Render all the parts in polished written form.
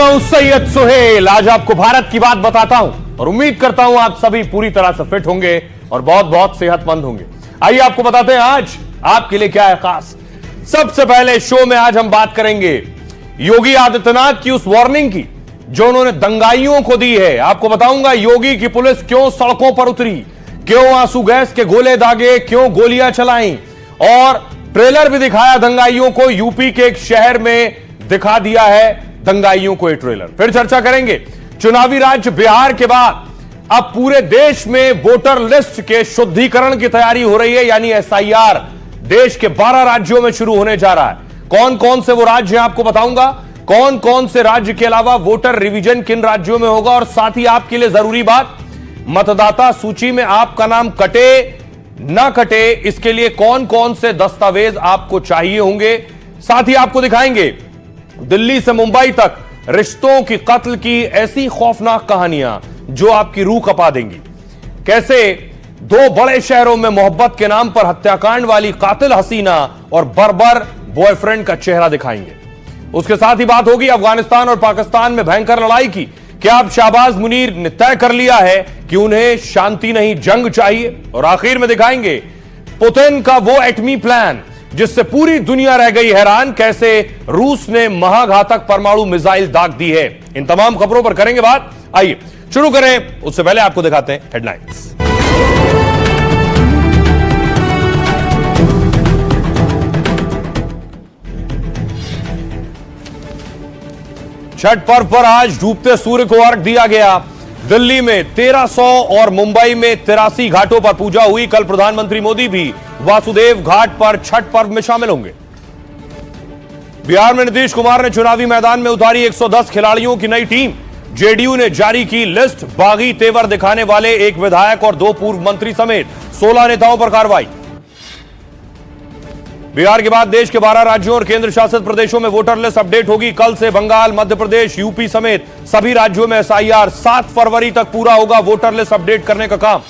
मैं हूं सैयद सुहेल। आज आपको भारत की बात बताता हूं और उम्मीद करता हूं आप सभी पूरी तरह से फिट होंगे और बहुत बहुत सेहतमंद होंगे। आइए आपको बताते हैं आज आपके लिए क्या है खास। सबसे पहले शो में आज हम बात करेंगे योगी आदित्यनाथ की उस वार्निंग की जो उन्होंने दंगाइयों को दी है। आपको बताऊंगा योगी की पुलिस क्यों सड़कों पर उतरी, क्यों आंसू गैस के गोले दागे, क्यों गोलियां चलाई और ट्रेलर भी दिखाया दंगाइयों को। यूपी के एक शहर में दिखा दिया है दंगाइयों को ये ट्रेलर। फिर चर्चा करेंगे चुनावी राज्य बिहार के बाद अब पूरे देश में वोटर लिस्ट के शुद्धिकरण की तैयारी हो रही है, यानी एसआईआर देश के 12 राज्यों में शुरू होने जा रहा है। कौन कौन से वो राज्य हैं आपको बताऊंगा, कौन कौन से राज्य के अलावा वोटर रिवीजन किन राज्यों में होगा और साथ ही आपके लिए जरूरी बात, मतदाता सूची में आपका नाम कटे ना कटे इसके लिए कौन कौन से दस्तावेज आपको चाहिए होंगे। साथ ही आपको दिखाएंगे दिल्ली से मुंबई तक रिश्तों की कत्ल की ऐसी खौफनाक कहानियां जो आपकी रूह कपा देंगी। कैसे दो बड़े शहरों में मोहब्बत के नाम पर हत्याकांड वाली कातिल हसीना और बर्बर बॉयफ्रेंड का चेहरा दिखाएंगे। उसके साथ ही बात होगी अफगानिस्तान और पाकिस्तान में भयंकर लड़ाई की। क्या अब शाहबाज मुनीर ने तय कर लिया है कि उन्हें शांति नहीं जंग चाहिए। और आखिर में दिखाएंगे पुतिन का वो एटमी प्लान जिससे पूरी दुनिया रह गई हैरान, कैसे रूस ने महाघातक परमाणु मिसाइल दाग दी है। इन तमाम खबरों पर करेंगे बात। आइए शुरू करें, उससे पहले आपको दिखाते हैं हेडलाइंस। छठ पर्व पर आज डूबते सूर्य को अर्घ दिया गया। दिल्ली में 1300 और मुंबई में 83 घाटों पर पूजा हुई। कल प्रधानमंत्री मोदी भी वासुदेव घाट पर छठ पर्व में शामिल होंगे। बिहार में नीतीश कुमार ने चुनावी मैदान में उतारी 110 खिलाड़ियों की नई टीम। जेडीयू ने जारी की लिस्ट। बागी तेवर दिखाने वाले एक विधायक और 2 पूर्व मंत्री समेत 16 नेताओं पर कार्रवाई। बिहार के बाद देश के 12 राज्यों और केंद्र शासित प्रदेशों में वोटर लिस्ट अपडेट होगी। कल से बंगाल, मध्य प्रदेश, यूपी समेत सभी राज्यों में एसआईआर। 7 फरवरी तक पूरा होगा वोटर लिस्ट अपडेट करने का काम।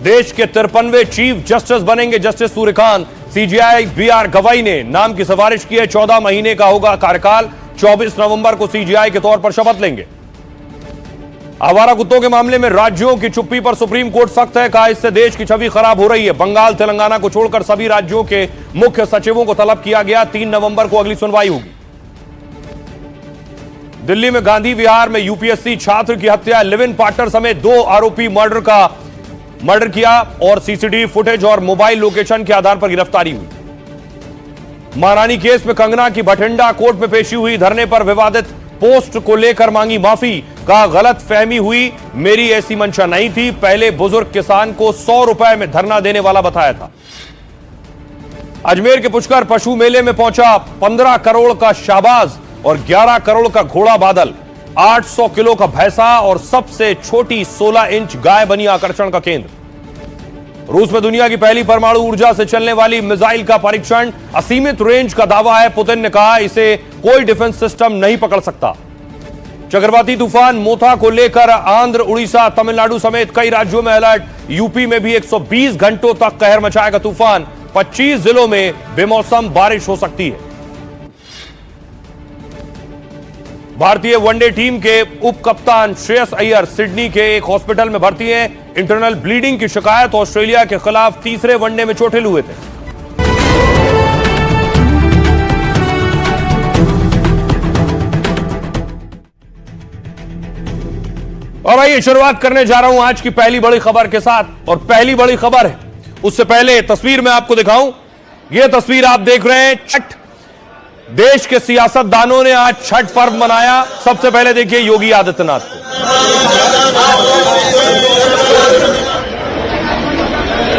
देश के 53वें चीफ जस्टिस बनेंगे जस्टिस सूर्यकांत। सीजेआई बीआर गवाई ने नाम की सिफारिश की है। 14 महीने का होगा कार्यकाल। 24 नवंबर को सीजेआई के तौर पर शपथ लेंगे। आवारा कुत्तों के मामले में राज्यों की चुप्पी पर सुप्रीम कोर्ट सख्त है, कहा इससे देश की छवि खराब हो रही है। बंगाल, तेलंगाना को छोड़कर सभी राज्यों के मुख्य सचिवों को तलब किया गया। 3 नवंबर को अगली सुनवाई होगी। दिल्ली में गांधी विहार में यूपीएससी छात्र की हत्या, लिव इन पार्टनर समेत 2 आरोपी मर्डर किया और सीसीटीवी फुटेज और मोबाइल लोकेशन के आधार पर गिरफ्तारी हुई। महारानी केस में कंगना की बठिंडा कोर्ट में पेशी हुई। धरने पर विवादित पोस्ट को लेकर मांगी माफी, कहा गलत फहमी हुई, मेरी ऐसी मंशा नहीं थी। पहले बुजुर्ग किसान को 100 रुपए में धरना देने वाला बताया था। अजमेर के पुष्कर पशु मेले में पहुंचा 15 करोड़ का शाहबाज और 11 करोड़ का घोड़ा बादल। 800 किलो का भैंसा और सबसे छोटी 16 इंच गाय बनी आकर्षण का केंद्र। रूस में दुनिया की पहली परमाणु ऊर्जा से चलने वाली मिसाइल का परीक्षण। असीमित रेंज का दावा है। पुतिन ने कहा इसे कोई डिफेंस सिस्टम नहीं पकड़ सकता। चक्रवाती तूफान मोथा को लेकर आंध्र, उड़ीसा, तमिलनाडु समेत कई राज्यों में अलर्ट। यूपी में भी 120 घंटों तक कहर मचाएगा तूफान। 25 जिलों में बेमौसम बारिश हो सकती है। भारतीय वनडे टीम के उप कप्तान श्रेयस अय्यर सिडनी के एक हॉस्पिटल में भर्ती हैं। इंटरनल ब्लीडिंग की शिकायत। ऑस्ट्रेलिया के खिलाफ तीसरे वनडे में चोटिल हुए थे। और आइए शुरुआत करने जा रहा हूं आज की पहली बड़ी खबर के साथ। और पहली बड़ी खबर है, उससे पहले तस्वीर मैं आपको दिखाऊं। यह तस्वीर आप देख रहे हैं छठ। देश के सियासतदानों ने आज छठ पर्व मनाया। सबसे पहले देखिए योगी आदित्यनाथ को।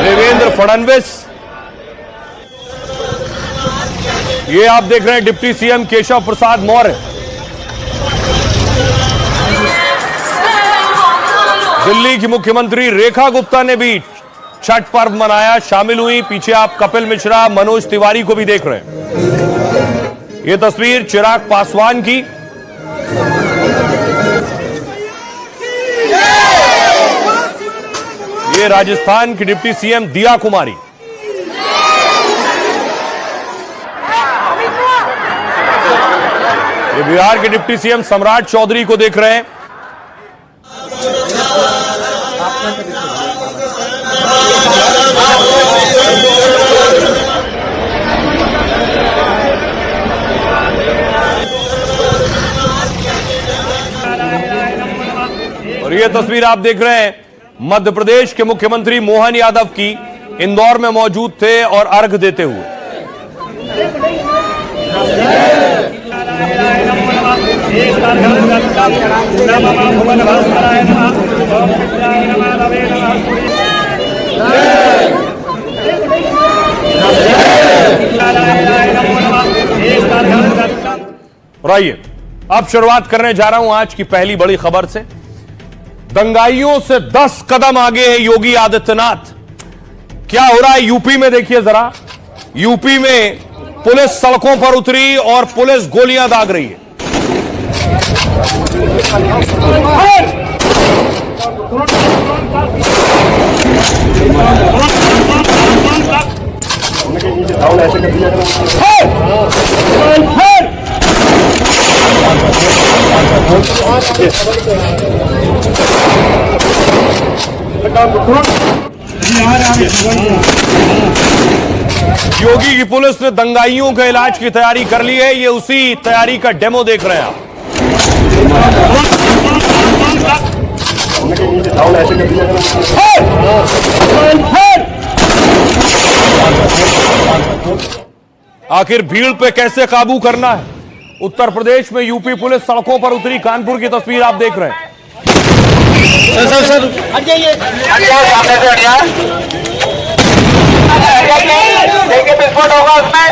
देवेंद्र फडणवीस, ये आप देख रहे हैं डिप्टी सीएम केशव प्रसाद मौर्य। दिल्ली की मुख्यमंत्री रेखा गुप्ता ने भी छठ पर्व मनाया, शामिल हुई। पीछे आप कपिल मिश्रा, मनोज तिवारी को भी देख रहे हैं। यह तस्वीर चिराग पासवान की। ये राजस्थान की डिप्टी सीएम दिया कुमारी। ये बिहार के डिप्टी सीएम सम्राट चौधरी को देख रहे हैं। और ये तस्वीर आप देख रहे हैं मध्य प्रदेश के मुख्यमंत्री मोहन यादव की, इंदौर में मौजूद थे और अर्घ देते हुए। और आइए अब शुरुआत करने जा रहा हूं आज की पहली बड़ी खबर से। दंगाइयों से 10 कदम आगे है योगी आदित्यनाथ। क्या हो रहा है यूपी में, देखिए जरा। यूपी में पुलिस सड़कों पर उतरी और पुलिस गोलियां दाग रही है। योगी की पुलिस ने दंगाइयों के इलाज की तैयारी कर ली है। ये उसी तैयारी का डेमो देख रहे हैं आप। आखिर भीड़ पे कैसे काबू करना है, उत्तर प्रदेश में यूपी पुलिस सड़कों पर उतरी। कानपुर की तस्वीर आप देख रहे हैं। सर हट जाइए, सामने से हटिया, देखिए विस्फोट होगा उसमें।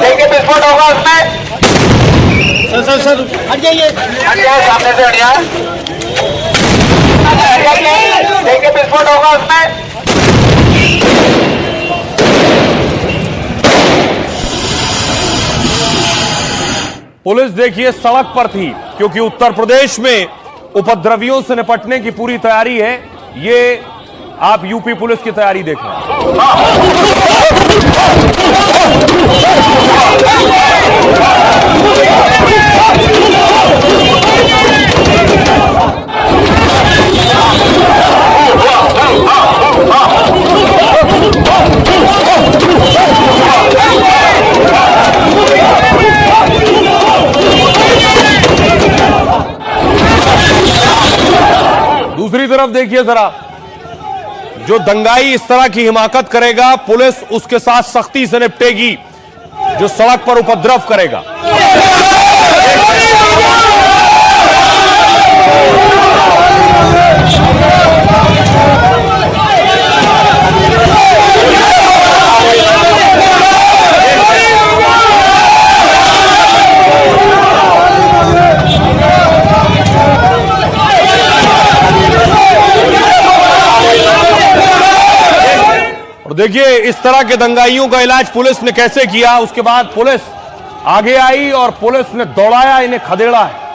देखिए विस्फोट होगा उसमें। सर हट जाइए, सामने से हटिया, देखिए विस्फोट होगा उसमें। पुलिस देखिए सड़क पर थी, क्योंकि उत्तर प्रदेश में उपद्रवियों से निपटने की पूरी तैयारी है। ये आप यूपी पुलिस की तैयारी देख रहे हैं। दूसरी तरफ देखिए जरा, जो दंगाई इस तरह की हिमाकत करेगा, पुलिस उसके साथ सख्ती से निपटेगी। जो सड़क पर उपद्रव करेगा, और देखिए इस तरह के दंगाइयों का इलाज पुलिस ने कैसे किया। उसके बाद पुलिस आगे आई और पुलिस ने दौड़ाया, इन्हें खदेड़ा है।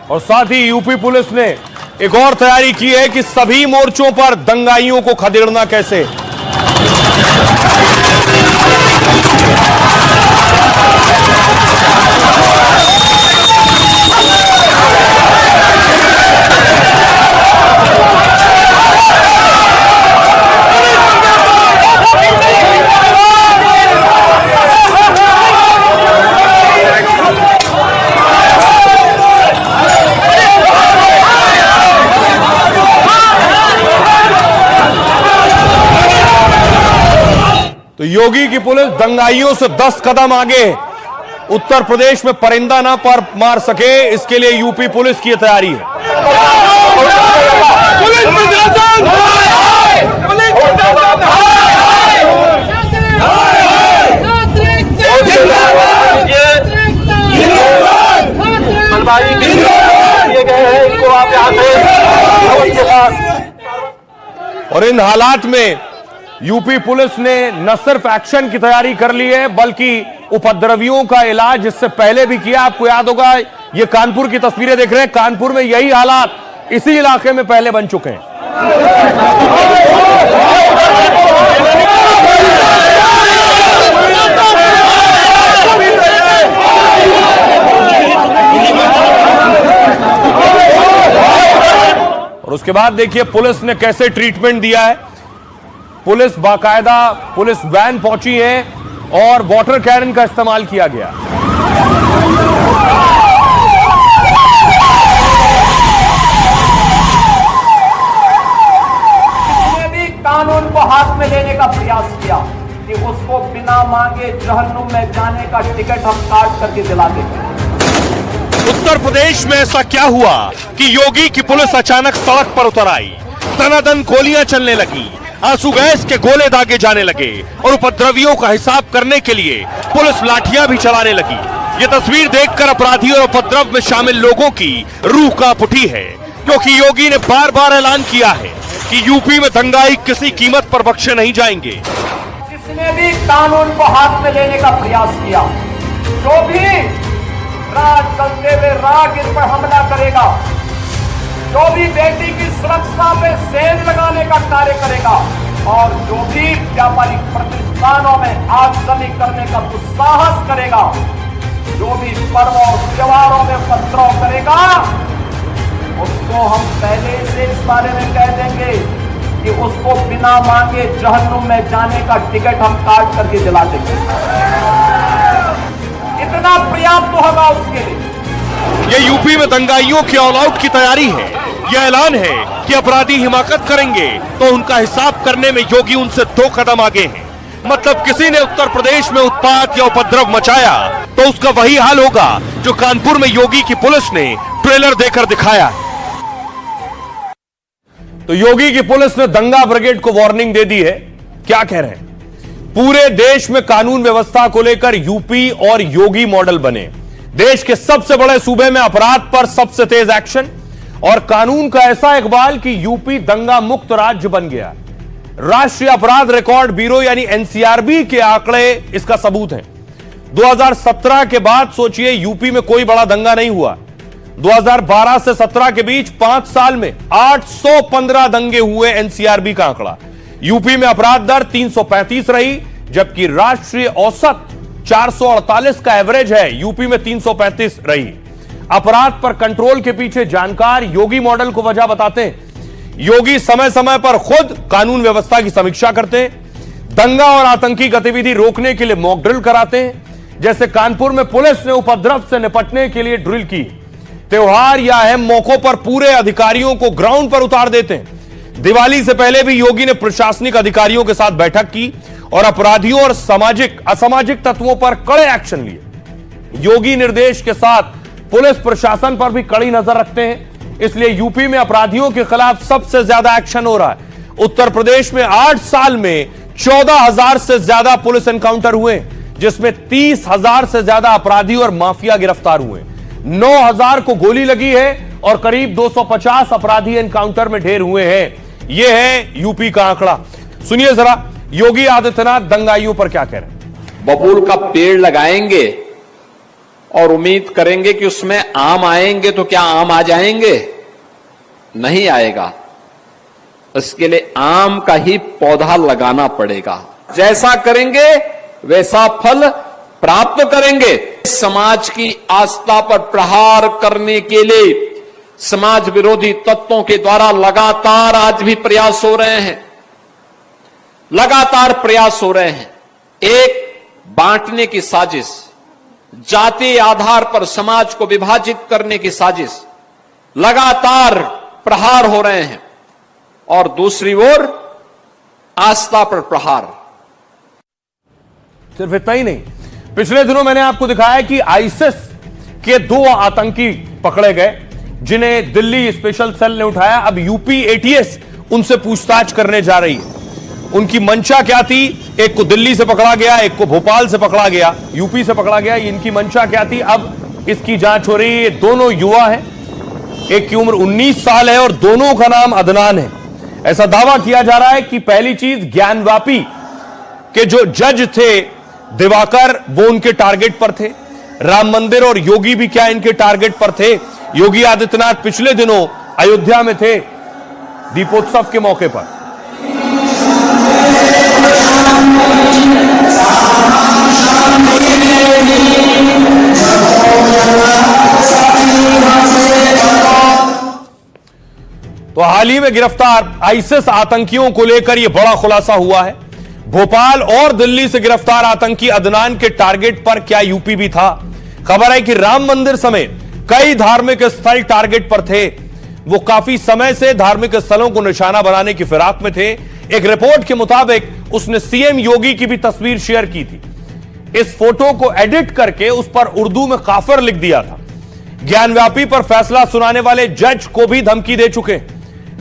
और साथ ही यूपी पुलिस ने एक और तैयारी की है कि सभी मोर्चों पर दंगाइयों को खदेड़ना कैसे। तो योगी की पुलिस दंगाइयों से 10 कदम आगे है। उत्तर प्रदेश में परिंदा ना पर मार सके, इसके लिए यूपी पुलिस की तैयारी है। और इन हालात में यूपी पुलिस ने न सिर्फ एक्शन की तैयारी कर ली है, बल्कि उपद्रवियों का इलाज इससे पहले भी किया। आपको याद होगा, ये कानपुर की तस्वीरें देख रहे हैं, कानपुर में यही हालात इसी इलाके में पहले बन चुके हैं। और उसके बाद देखिए पुलिस ने कैसे ट्रीटमेंट दिया है। पुलिस बाकायदा पुलिस वैन पहुंची है और वाटर कैनन का इस्तेमाल किया गया। किसी ने भी कानून को हाथ में लेने का प्रयास किया कि उसको बिना मांगे जहन्नुम में जाने का टिकट हम काट करके दिला देंगे। उत्तर प्रदेश में ऐसा क्या हुआ कि योगी की पुलिस अचानक सड़क पर उतर आई, दनादन गोलियां चलने लगी, आंसू गैस के गोले दागे जाने लगे और उपद्रवियों का हिसाब करने के लिए पुलिस लाठियां भी चलाने लगी। ये तस्वीर देखकर अपराधी और उपद्रव में शामिल लोगों की रूह कांप उठी है, क्योंकि योगी ने बार बार ऐलान किया है कि यूपी में दंगाई किसी कीमत पर बख्शे नहीं जाएंगे। जिसने भी कानून को हाथ में लेने का प्रयास किया, जो भी राह चलते हुए राहगीर पर हमला करेगा, जो भी बेटी की सुरक्षा पे सेंध लगाने का कार्य करेगा और जो भी व्यापारिक प्रतिष्ठानों में आगजनी करने का दुस्साहस करेगा, जो भी पर्वों और त्योहारों में उपद्रव करेगा, उसको हम पहले से इस बारे में कह देंगे कि उसको बिना मांगे जहन्नुम में जाने का टिकट हम काट करके दिला देंगे। इतना पर्याप्त तो होगा उसके लिए। ये यूपी में दंगाइयों के ऑल आउट की तैयारी है। यह ऐलान है कि अपराधी हिमाकत करेंगे तो उनका हिसाब करने में योगी उनसे 2 कदम आगे हैं। मतलब किसी ने उत्तर प्रदेश में उत्पात या उपद्रव मचाया तो उसका वही हाल होगा जो कानपुर में योगी की पुलिस ने ट्रेलर देकर दिखाया। तो योगी की पुलिस ने दंगा ब्रिगेड को वार्निंग दे दी है। क्या कह रहे हैं? पूरे देश में कानून व्यवस्था को लेकर यूपी और योगी मॉडल बने। देश के सबसे बड़े सूबे में अपराध पर सबसे तेज एक्शन और कानून का ऐसा इकबाल कि यूपी दंगा मुक्त राज्य बन गया। राष्ट्रीय अपराध रिकॉर्ड ब्यूरो यानी एनसीआरबी के आंकड़े इसका सबूत हैं। 2017 के बाद सोचिए यूपी में कोई बड़ा दंगा नहीं हुआ। 2012 से 17 के बीच 5 साल में 815 दंगे हुए, एनसीआरबी का आंकड़ा। यूपी में अपराध दर 335 रही, जबकि राष्ट्रीय औसत 448 का एवरेज है, यूपी में 335 रही। अपराध पर कंट्रोल के पीछे जानकार योगी मॉडल को वजह बताते हैं। योगी समय समय पर खुद कानून व्यवस्था की समीक्षा करते हैं, दंगा और आतंकी गतिविधि रोकने के लिए मॉक ड्रिल कराते हैं। जैसे कानपुर में पुलिस ने उपद्रव से निपटने के लिए ड्रिल की। त्योहार या अहम मौकों पर पूरे अधिकारियों को ग्राउंड पर उतार देते हैं। दिवाली से पहले भी योगी ने प्रशासनिक अधिकारियों के साथ बैठक की और अपराधियों और असामाजिक तत्वों पर कड़े एक्शन लिए। योगी निर्देश के साथ पुलिस प्रशासन पर भी कड़ी नजर रखते हैं, इसलिए यूपी में अपराधियों के खिलाफ सबसे ज्यादा एक्शन हो रहा है। उत्तर प्रदेश में 8 साल में 14,000 से ज्यादा पुलिस एनकाउंटर हुए, जिसमें 30,000 से ज्यादा अपराधी और माफिया गिरफ्तार हुए। 9,000 को गोली लगी है और करीब 250 अपराधी एनकाउंटर में ढेर हुए हैं। यह है यूपी का आंकड़ा। सुनिए जरा योगी आदित्यनाथ दंगाइयों पर क्या कह रहे हैं। बबूल का पेड़ लगाएंगे और उम्मीद करेंगे कि उसमें आम आएंगे, तो क्या आम आ जाएंगे? नहीं आएगा। इसके लिए आम का ही पौधा लगाना पड़ेगा। जैसा करेंगे वैसा फल प्राप्त करेंगे। समाज की आस्था पर प्रहार करने के लिए समाज विरोधी तत्वों के द्वारा लगातार आज भी प्रयास हो रहे हैं, लगातार प्रयास हो रहे हैं। एक बांटने की साजिश, जाति आधार पर समाज को विभाजित करने की साजिश, लगातार प्रहार हो रहे हैं, और दूसरी ओर आस्था पर प्रहार। सिर्फ इतना ही नहीं, पिछले दिनों मैंने आपको दिखाया कि आईएसआईएस के 2 आतंकी पकड़े गए जिन्हें दिल्ली स्पेशल सेल ने उठाया। अब यूपी एटीएस उनसे पूछताछ करने जा रही है। उनकी मंशा क्या थी? एक को दिल्ली से पकड़ा गया, एक को भोपाल से पकड़ा गया, यूपी से पकड़ा गया। इनकी मंशा क्या थी? अब इसकी जांच हो रही है। ये दोनों युवा हैं, एक की उम्र 19 साल है और दोनों का नाम अदनान है। ऐसा दावा किया जा रहा है कि पहली चीज, ज्ञानवापी के जो जज थे दिवाकर, वो उनके टारगेट पर थे। राम मंदिर और योगी भी क्या इनके टारगेट पर थे? योगी आदित्यनाथ पिछले दिनों अयोध्या में थे दीपोत्सव के मौके पर। तो हाल ही में गिरफ्तार आईएसआईएस आतंकियों को लेकर यह बड़ा खुलासा हुआ है। भोपाल और दिल्ली से गिरफ्तार आतंकी अदनान के टारगेट पर क्या यूपी भी था? खबर है कि राम मंदिर समेत कई धार्मिक स्थल टारगेट पर थे। वो काफी समय से धार्मिक स्थलों को निशाना बनाने की फिराक में थे। एक रिपोर्ट के मुताबिक उसने सीएम योगी की भी तस्वीर शेयर की थी। इस फोटो को एडिट करके उस पर उर्दू में काफिर लिख दिया था। ज्ञानव्यापी पर फैसला सुनाने वाले जज को भी धमकी दे चुके।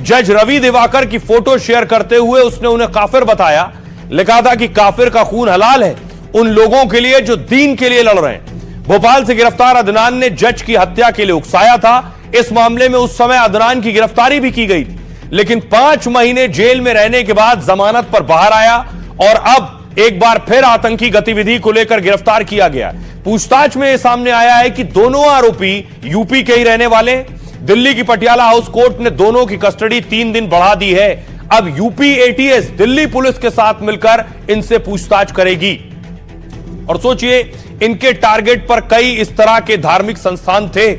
जज रवि दिवाकर की फोटो शेयर करते हुए उसने उन्हें काफिर बताया। लिखा था कि काफिर का खून हलाल है उन लोगों के लिए जो दीन के लिए लड़ रहे हैं। भोपाल से गिरफ्तार अदनान ने जज की हत्या के लिए उकसाया था। इस मामले में उस समय अदनान की गिरफ्तारी भी की गई थी, लेकिन 5 महीने जेल में रहने के बाद जमानत पर बाहर आया और अब एक बार फिर आतंकी गतिविधि को लेकर गिरफ्तार किया गया। पूछताछ में यह सामने आया है कि दोनों आरोपी यूपी के ही रहने वाले। दिल्ली की पटियाला हाउस कोर्ट ने दोनों की कस्टडी 3 दिन बढ़ा दी है। अब यूपी एटीएस दिल्ली पुलिस के साथ मिलकर इनसे पूछताछ करेगी। और सोचिए, इनके टारगेट पर कई इस तरह के धार्मिक संस्थान थे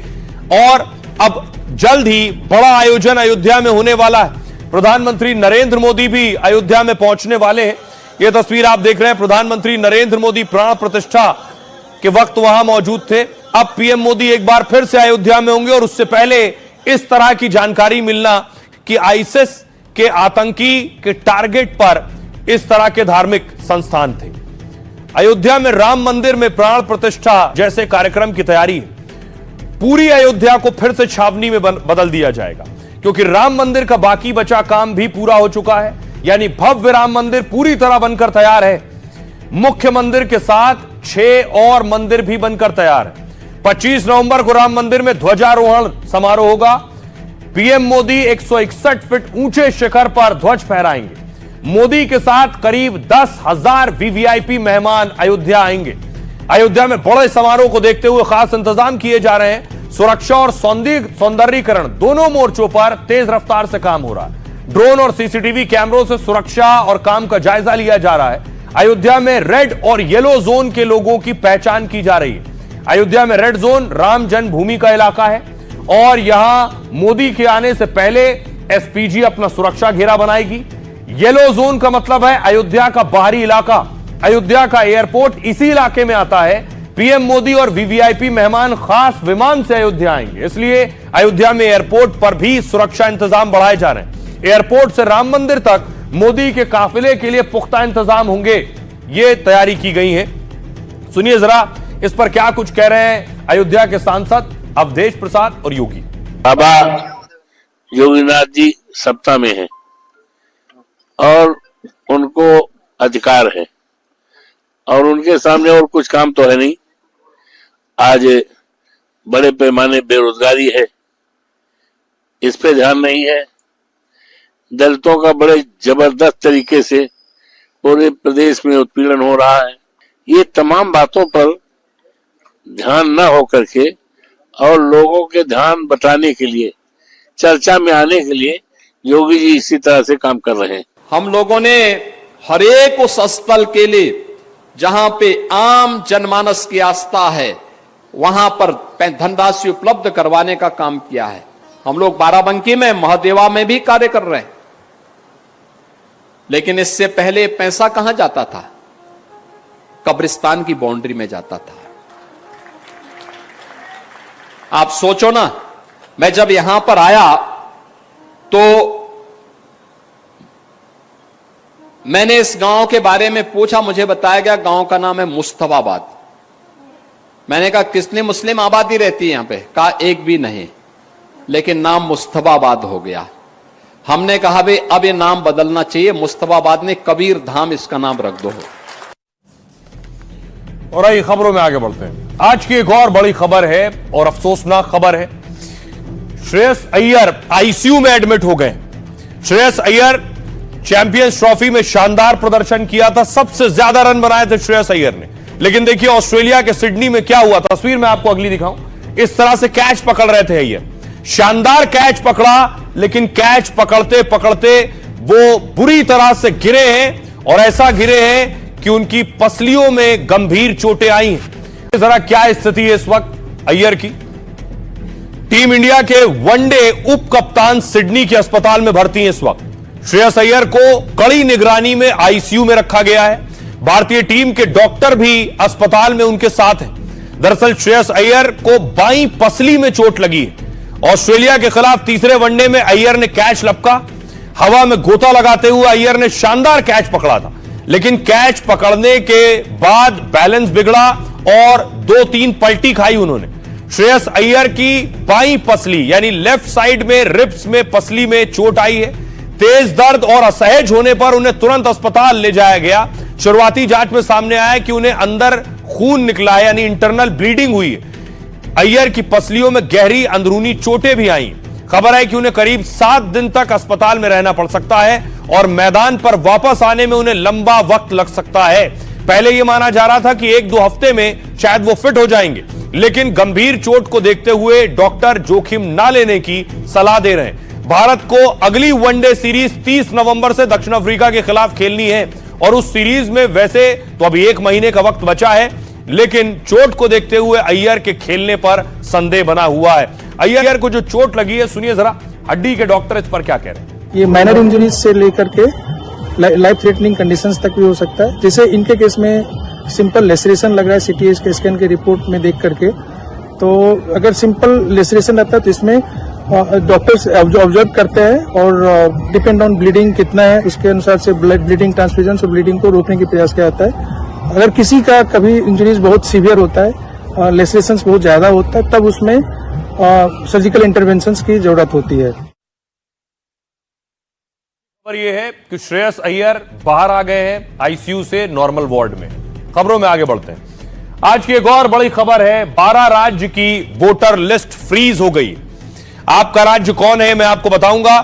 और अब जल्द ही बड़ा आयोजन अयोध्या में होने वाला है। प्रधानमंत्री नरेंद्र मोदी भी अयोध्या में पहुंचने वाले हैं। यह तस्वीर आप देख रहे हैं, प्रधानमंत्री नरेंद्र मोदी प्राण प्रतिष्ठा के वक्त वहां मौजूद थे। अब पीएम मोदी एक बार फिर से अयोध्या में होंगे और उससे पहले इस तरह की जानकारी मिलना कि आईएसआईएस के आतंकी के टारगेट पर इस तरह के धार्मिक संस्थान थे। अयोध्या में राम मंदिर में प्राण प्रतिष्ठा जैसे कार्यक्रम की तैयारी है। पूरी अयोध्या को फिर से छावनी में बदल दिया जाएगा, क्योंकि राम मंदिर का बाकी बचा काम भी पूरा हो चुका है। यानी भव्य राम मंदिर पूरी तरह बनकर तैयार है। मुख्य मंदिर के साथ 6 और मंदिर भी बनकर तैयार है। 25 नवंबर को राम मंदिर में ध्वजारोहण समारोह होगा। पीएम मोदी 161 फीट ऊंचे शिखर पर ध्वज फहराएंगे। मोदी के साथ करीब 10,000 वीवीआईपी मेहमान अयोध्या आएंगे। अयोध्या में बड़े समारोह को देखते हुए खास इंतजाम किए जा रहे हैं। सुरक्षा और सौंदर्यीकरण दोनों मोर्चों पर तेज रफ्तार से काम हो रहा है। ड्रोन और सीसीटीवी कैमरों से सुरक्षा और काम का जायजा लिया जा रहा है। अयोध्या में रेड और येलो जोन के लोगों की पहचान की जा रही है। अयोध्या में रेड जोन राम जन्मभूमि का इलाका है और यहां मोदी के आने से पहले एसपीजी अपना सुरक्षा घेरा बनाएगी। येलो जोन का मतलब है अयोध्या का बाहरी इलाका। अयोध्या का एयरपोर्ट इसी इलाके में आता है। पीएम मोदी और वीवीआईपी मेहमान खास विमान से अयोध्या आएंगे, इसलिए अयोध्या में एयरपोर्ट पर भी सुरक्षा इंतजाम बढ़ाए जा रहे हैं। एयरपोर्ट से राम मंदिर तक मोदी के काफिले के लिए पुख्ता इंतजाम होंगे, ये तैयारी की गई है। सुनिए जरा इस पर क्या कुछ कह रहे हैं अयोध्या के सांसद अवधेश प्रसाद और योगी। बाबा योगीनाथ जी सत्ता में हैं और उनको अधिकार है और उनके सामने और कुछ काम तो है नहीं। आज बड़े पैमाने बेरोजगारी है, इस पे ध्यान नहीं है। दलितों का बड़े जबरदस्त तरीके से पूरे प्रदेश में उत्पीड़न हो रहा है। ये तमाम बातों पर ध्यान न हो करके और लोगों के ध्यान बटाने के लिए, चर्चा में आने के लिए योगी जी इसी तरह से काम कर रहे हैं। हम लोगों ने हर एक उस स्थल के लिए जहां पे आम जनमानस की आस्था है वहां पर धनराशि उपलब्ध करवाने का काम किया है। हम लोग बाराबंकी में, महादेवा में भी कार्य कर रहे हैं, लेकिन इससे पहले पैसा कहां जाता था? कब्रिस्तान की बाउंड्री में जाता था। आप सोचो ना, मैं जब यहां पर आया तो मैंने इस गांव के बारे में पूछा, मुझे बताया गया गांव का नाम है मुस्तफाबाद। मैंने कहा किसने मुस्लिम आबादी रहती है यहां पे? कहा एक भी नहीं, लेकिन नाम मुस्तफाबाद हो गया। हमने कहा भाई अब ये नाम बदलना चाहिए, मुस्तफाबाद ने कबीर धाम इसका नाम रख दो। और आइए खबरों में आगे बढ़ते हैं। आज की एक और बड़ी खबर है और अफसोसनाक खबर है। श्रेयस अय्यर आईसीयू में एडमिट हो गए। श्रेयस अय्यर चैंपियंस ट्रॉफी में शानदार प्रदर्शन किया था, सबसे ज्यादा रन बनाए थे श्रेयस अय्यर ने। लेकिन देखिए ऑस्ट्रेलिया के सिडनी में क्या हुआ, तस्वीर में आपको अगली दिखाऊं। इस तरह से कैच पकड़ रहे थे अय्यर, शानदार कैच पकड़ा, लेकिन कैच पकड़ते पकड़ते वो बुरी तरह से गिरे हैं और ऐसा गिरे हैं कि उनकी पसलियों में गंभीर चोटें आई हैं। जरा क्या स्थिति है इस वक्त अय्यर की। टीम इंडिया के वनडे उप कप्तान सिडनी के अस्पताल में भर्ती हैं इस वक्त। श्रेयस अय्यर को कड़ी निगरानी में आईसीयू में रखा गया है। भारतीय टीम के डॉक्टर भी अस्पताल में उनके साथ हैं। दरअसल श्रेयस अय्यर को बाईं पसली में चोट लगी है। ऑस्ट्रेलिया के खिलाफ तीसरे वनडे में अय्यर ने कैच लपका, हवा में गोता लगाते हुए अय्यर ने शानदार कैच पकड़ा था, लेकिन कैच पकड़ने के बाद बैलेंस बिगड़ा और 2-3 पलटी खाई उन्होंने। श्रेयस अय्यर की बाईं पसली यानी लेफ्ट साइड में रिब्स में पसली में चोट आई है। तेज दर्द और असहज होने पर उन्हें तुरंत अस्पताल ले जाया गया। शुरुआती जांच में सामने आया कि उन्हें अंदर खून निकला है, यानी इंटरनल ब्लीडिंग हुई है। अय्यर की पसलियों में गहरी अंदरूनी चोटें भी आई। खबर है कि उन्हें करीब 7 दिन तक अस्पताल में रहना पड़ सकता है और मैदान पर वापस आने में उन्हें लंबा वक्त लग सकता है। पहले यह माना जा रहा था कि 1-2 हफ्ते में शायद वो फिट हो जाएंगे, लेकिन गंभीर चोट को देखते हुए डॉक्टर जोखिम ना लेने की सलाह दे रहे हैं। भारत को अगली वनडे सीरीज 30 नवंबर से दक्षिण अफ्रीका के खिलाफ खेलनी है और उस सीरीज में वैसे तो अभी 1 महीने का वक्त बचा है, लेकिन चोट को देखते हुए अय्यर के खेलने पर संदेह बना हुआ है। अय्यर को जो चोट लगी है, सुनिए जरा हड्डी के डॉक्टर इस पर क्या कह रहे हैं। ये माइनर इंजरीज से लेकर के लाइफ थ्रेटनिंग कंडीशंस तक भी हो सकता है। जैसे इनके केस में सिंपल लेसरेशन लग रहा है सीटी के स्कैन के रिपोर्ट में देख करके, तो अगर सिंपल लेसरेशन रहता है तो इसमें डॉक्टर्स ऑब्जर्व करते हैं और डिपेंड ऑन ब्लीडिंग कितना है उसके अनुसार से ब्लड ब्लीडिंग ट्रांसफ्यूजन और ब्लीडिंग को रोकने की प्रयास किया जाता है। अगर किसी का कभी इंजरीज बहुत सीवियर होता है, लेसरेशन बहुत ज्यादा होता है, तब उसमें सर्जिकल इंटरवेंशन की जरूरत होती है। खबर यह है कि श्रेयस अय्यर बाहर आ गए हैं आईसीयू से नॉर्मल वार्ड में। खबरों में आगे बढ़ते हैं। आज की एक और बड़ी खबर है, 12 राज्य की वोटर लिस्ट फ्रीज हो गई। आपका राज्य कौन है मैं आपको बताऊंगा।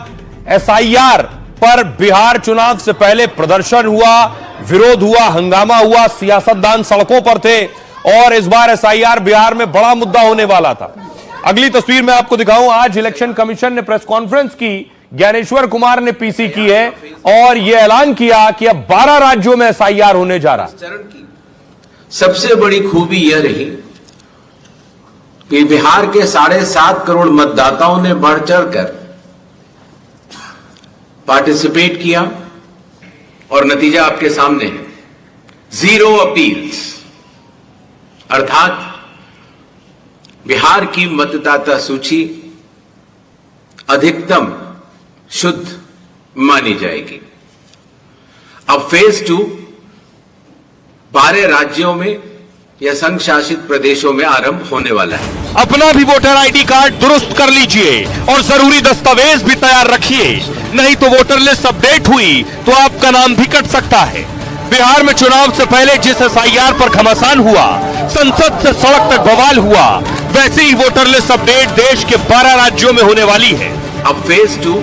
एसआईआर पर बिहार चुनाव से पहले प्रदर्शन हुआ, विरोध हुआ, हंगामा हुआ, सियासतदान सड़कों पर थे और इस बार एसआईआर बिहार में बड़ा मुद्दा होने वाला था। अगली तस्वीर में आपको दिखाऊं। आज इलेक्शन कमीशन ने प्रेस कॉन्फ्रेंस की, ज्ञानेश्वर कुमार ने पीसी की है और यह ऐलान किया कि अब 12 राज्यों में एसआईआर होने जा रहा है। सबसे बड़ी खूबी यह रही कि बिहार के 7.5 करोड़ मतदाताओं ने बढ़ चढ़कर पार्टिसिपेट किया और नतीजा आपके सामने है। 0 अपील्स, अर्थात बिहार की मतदाता सूची अधिकतम शुद्ध मानी जाएगी। अब फेज 2 12 राज्यों में या संघ शासित प्रदेशों में आरंभ होने वाला है। अपना भी वोटर आईडी कार्ड दुरुस्त कर लीजिए और जरूरी दस्तावेज भी तैयार रखिए, नहीं तो वोटर लिस्ट अपडेट हुई तो आपका नाम भी कट सकता है। बिहार में चुनाव से पहले जिस एसआईआर पर घमासान हुआ, संसद से सड़क तक बवाल हुआ, वैसे ही वोटर लिस्ट अपडेट देश के 12 राज्यों में होने वाली है। अब फेज 2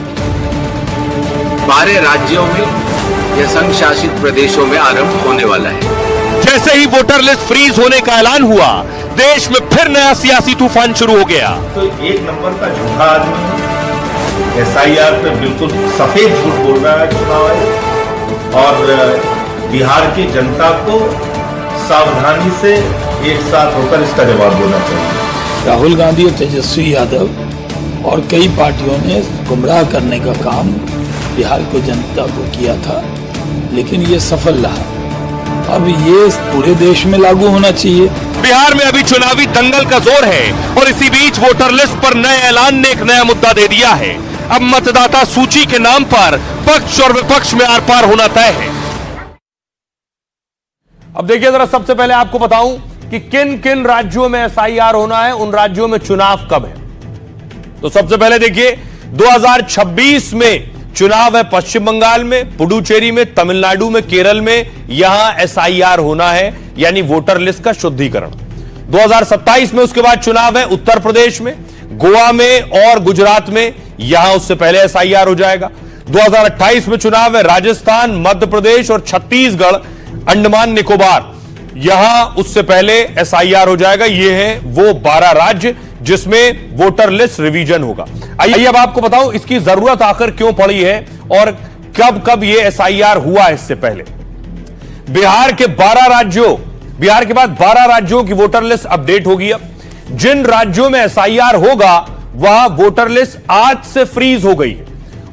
12 राज्यों में या संघ शासित प्रदेशों में आरंभ होने वाला है। जैसे ही वोटर लिस्ट फ्रीज होने का ऐलान हुआ, देश में फिर नया सियासी तूफान शुरू हो गया। तो 1 नंबर का झूठा आदमी एसआईआर पे बिल्कुल सफेद झूठ बोल रहा है चुनाव आयोग, और बिहार की जनता को सावधानी से एक साथ होकर इसका जवाब देना चाहिए। राहुल गांधी और तेजस्वी यादव और कई पार्टियों ने गुमराह करने का काम बिहार की जनता को किया था, लेकिन ये सफल रहा। अब ये पूरे देश में लागू होना चाहिए। बिहार में अभी चुनावी दंगल का जोर है और इसी बीच वोटर लिस्ट पर नए ऐलान ने एक नया मुद्दा दे दिया है। अब मतदाता सूची के नाम पर पक्ष और विपक्ष में आर पार होना तय है। अब देखिए जरा, सबसे पहले आपको बताऊं कि किन किन राज्यों में एसआईआर होना है, उन राज्यों में चुनाव कब है। तो सबसे पहले देखिए 2026 में चुनाव है पश्चिम बंगाल में, पुडुचेरी में, तमिलनाडु में, केरल में, यहां एसआईआर होना है, यानी वोटर लिस्ट का शुद्धिकरण। 2027 में उसके बाद चुनाव है उत्तर प्रदेश में, गोवा में और गुजरात में, यहां उससे पहले एसआईआर हो जाएगा। 2028 में चुनाव है राजस्थान, मध्य प्रदेश और छत्तीसगढ़, अंडमान निकोबार, यहां उससे पहले एसआईआर हो जाएगा। ये है वो 12 राज्य जिसमें वोटर लिस्ट रिवीजन होगा। आइए अब आपको बताऊं इसकी जरूरत आखिर क्यों पड़ी है और कब कब ये एसआईआर हुआ। इससे पहले बिहार के 12 राज्यों, बिहार के बाद 12 राज्यों की वोटर लिस्ट अपडेट होगी। अब जिन राज्यों में एसआईआर होगा वह वोटर लिस्ट आज से फ्रीज हो गई है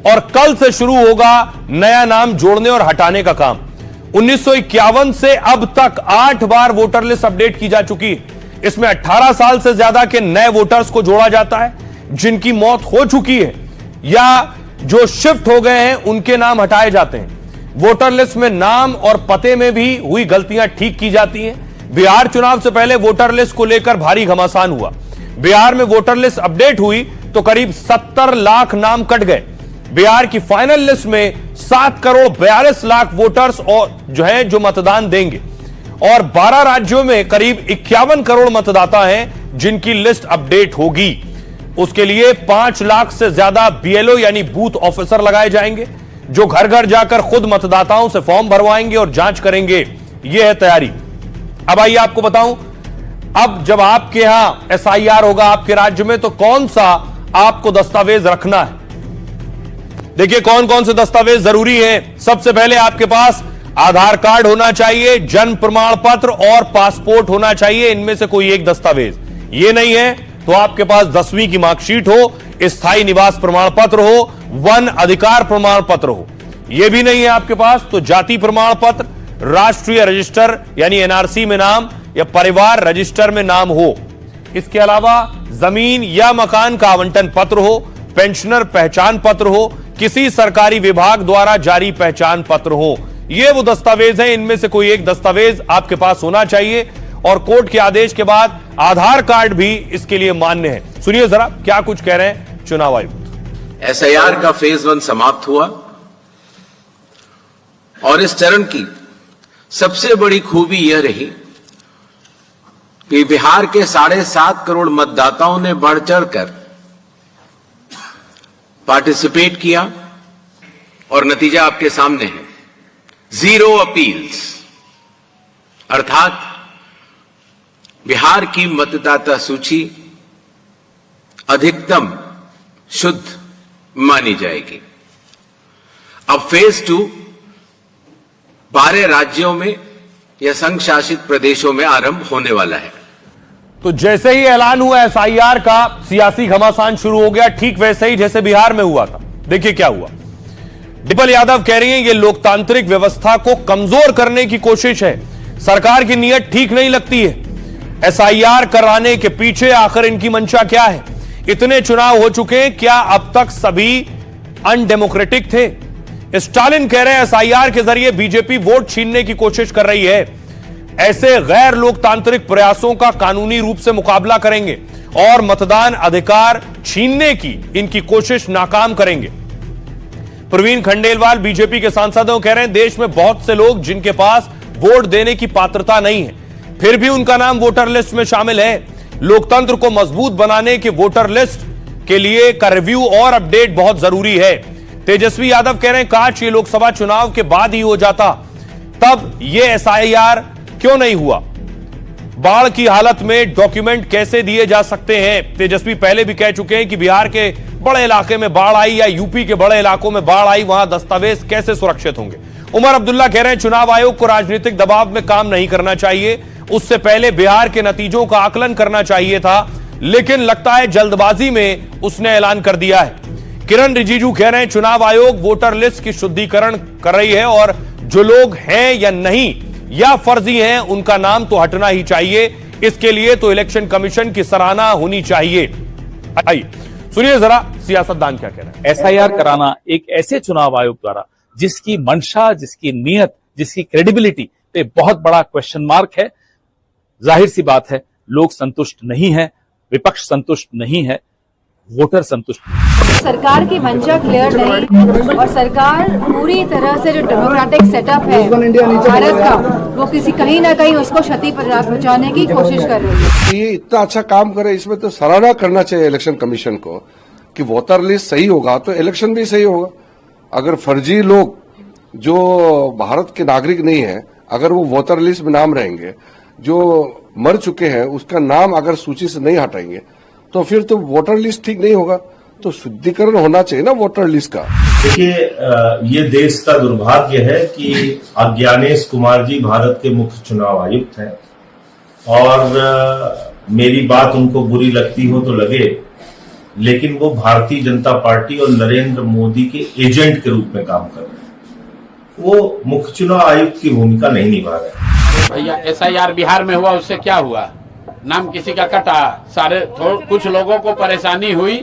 और कल से शुरू होगा नया नाम जोड़ने और हटाने का काम। 1951 से अब तक 8 बार वोटर लिस्ट अपडेट की जा चुकी है। इसमें 18 साल से ज्यादा के नए वोटर्स को जोड़ा जाता है, जिनकी मौत हो चुकी है या जो शिफ्ट हो गए हैं उनके नाम हटाए जाते हैं। वोटर लिस्ट में नाम और पते में भी हुई गलतियां ठीक की जाती हैं। बिहार चुनाव से पहले वोटर लिस्ट को लेकर भारी घमासान हुआ। बिहार में वोटर लिस्ट अपडेट हुई तो करीब 70 लाख नाम कट गए। बिहार की फाइनल लिस्ट में 7 करोड़ 42 लाख वोटर्स और जो मतदान देंगे और 12 राज्यों में करीब 51 करोड़ मतदाता हैं जिनकी लिस्ट अपडेट होगी। उसके लिए 5 लाख से ज्यादा बीएलओ यानी बूथ ऑफिसर लगाए जाएंगे जो घर घर जाकर खुद मतदाताओं से फॉर्म भरवाएंगे और जांच करेंगे। यह है तैयारी। अब आइए आपको बताऊं, अब जब आपके यहां एसआईआर होगा आपके राज्य में तो कौन सा आपको दस्तावेज रखना है। देखिए कौन कौन से दस्तावेज जरूरी हैं। सबसे पहले आपके पास आधार कार्ड होना चाहिए, जन्म प्रमाण पत्र और पासपोर्ट होना चाहिए। इनमें से कोई एक दस्तावेज ये नहीं है तो आपके पास 10वीं की मार्कशीट हो, स्थायी निवास प्रमाण पत्र हो, वन अधिकार प्रमाण पत्र हो। यह भी नहीं है आपके पास तो जाति प्रमाण पत्र, राष्ट्रीय रजिस्टर यानी एनआरसी में नाम या परिवार रजिस्टर में नाम हो। इसके अलावा जमीन या मकान का आवंटन पत्र हो, पेंशनर पहचान पत्र हो, किसी सरकारी विभाग द्वारा जारी पहचान पत्र हो। ये वो दस्तावेज हैं, इनमें से कोई एक दस्तावेज आपके पास होना चाहिए और कोर्ट के आदेश के बाद आधार कार्ड भी इसके लिए मान्य है। सुनिए जरा क्या कुछ कह रहे हैं चुनाव आयुक्त। एसआईआर का फेज 1 समाप्त हुआ और इस चरण की सबसे बड़ी खूबी यह रही कि बिहार के 7.5 करोड़ मतदाताओं ने बढ़ चढ़कर पार्टिसिपेट किया और नतीजा आपके सामने है। 0 अपील्स, अर्थात बिहार की मतदाता सूची अधिकतम शुद्ध मानी जाएगी। अब फेज 2 12 राज्यों में या संघ शासित प्रदेशों में आरंभ होने वाला है। तो जैसे ही ऐलान हुआ एसआईआर का, सियासी घमासान शुरू हो गया, ठीक वैसे ही जैसे बिहार में हुआ था। देखिए क्या हुआ। डिम्पल यादव कह रही हैं ये लोकतांत्रिक व्यवस्था को कमजोर करने की कोशिश है, सरकार की नीयत ठीक नहीं लगती है। एसआईआर कराने के पीछे आखिर इनकी मंशा क्या है। इतने चुनाव हो चुके हैं, क्या अब तक सभी अनडेमोक्रेटिक थे। स्टालिन कह रहे हैं एसआईआर के जरिए बीजेपी वोट छीनने की कोशिश कर रही है। ऐसे गैर लोकतांत्रिक प्रयासों का कानूनी रूप से मुकाबला करेंगे और मतदान अधिकार छीनने की इनकी कोशिश नाकाम करेंगे। प्रवीण खंडेलवाल बीजेपी के सांसदों कह रहे हैं देश में बहुत से लोग जिनके पास वोट देने की पात्रता नहीं है फिर भी उनका नाम वोटर लिस्ट में शामिल है। लोकतंत्र को मजबूत बनाने के वोटर लिस्ट के लिए का रिव्यू और अपडेट बहुत जरूरी है। तेजस्वी यादव कह रहे हैं काश ये लोकसभा चुनाव के बाद ही हो जाता, तब ये एसआईआर क्यों नहीं हुआ। बाढ़ की हालत में डॉक्यूमेंट कैसे दिए जा सकते हैं। तेजस्वी पहले भी कह चुके हैं कि बिहार के बड़े इलाके में बाढ़ आई या यूपी के बड़े इलाकों में बाढ़ आई, वहां दस्तावेज कैसे सुरक्षित होंगे। उमर अब्दुल्ला कह रहे हैं चुनाव आयोग को राजनीतिक दबाव में काम नहीं करना चाहिए, उससे पहले बिहार के नतीजों का आकलन करना चाहिए था, लेकिन लगता है जल्दबाजी में उसने ऐलान कर दिया है। किरण रिजिजू कह रहे हैं चुनाव आयोग वोटर लिस्ट की शुद्धिकरण कर रही है और जो लोग हैं या नहीं या फर्जी हैं उनका नाम तो हटना ही चाहिए। इसके लिए तो इलेक्शन कमीशन की सराहना होनी चाहिए। आइए सुनिए जरा सियासतदान क्या कह रहे हैं। एसआईआर कराना एक ऐसे चुनाव आयोग द्वारा जिसकी मंशा, जिसकी नीयत, जिसकी क्रेडिबिलिटी पे बहुत बड़ा क्वेश्चन मार्क है, जाहिर सी बात है, लोग संतुष्ट नहीं है, विपक्ष संतुष्ट नहीं है, वोटर संतुष्ट नहीं। सरकार की मंशा क्लियर नहीं और सरकार पूरी तरह से जो डेमोक्रेटिक सेटअप है भारत का, वो कहीं ना कहीं उसको क्षति पहुंचाने की कोशिश कर रही है। ये इतना अच्छा काम करे, इसमें तो सराहना करना चाहिए इलेक्शन कमीशन को कि वोटर लिस्ट सही होगा तो इलेक्शन भी सही होगा। अगर फर्जी लोग जो भारत के नागरिक नहीं है, अगर वो वोटर लिस्ट में नाम रहेंगे, जो मर चुके हैं उसका नाम अगर सूची से नहीं हटाएंगे तो फिर तो वोटर लिस्ट ठीक नहीं होगा। तो शुद्धिकरण होना चाहिए ना वोटर लिस्ट का। देखिए, ये देश का दुर्भाग्य है कि अज्ञानेश कुमार जी भारत के मुख्य चुनाव आयुक्त हैं और मेरी बात उनको बुरी लगती हो तो लगे, लेकिन वो भारतीय जनता पार्टी और नरेंद्र मोदी के एजेंट के रूप में काम कर रहे हैं। वो मुख्य चुनाव आयुक्त की भूमिका नहीं निभा रहे। भैया SIR बिहार में हुआ, उससे क्या हुआ? नाम किसी का कटा, कुछ लोगों को परेशानी हुई।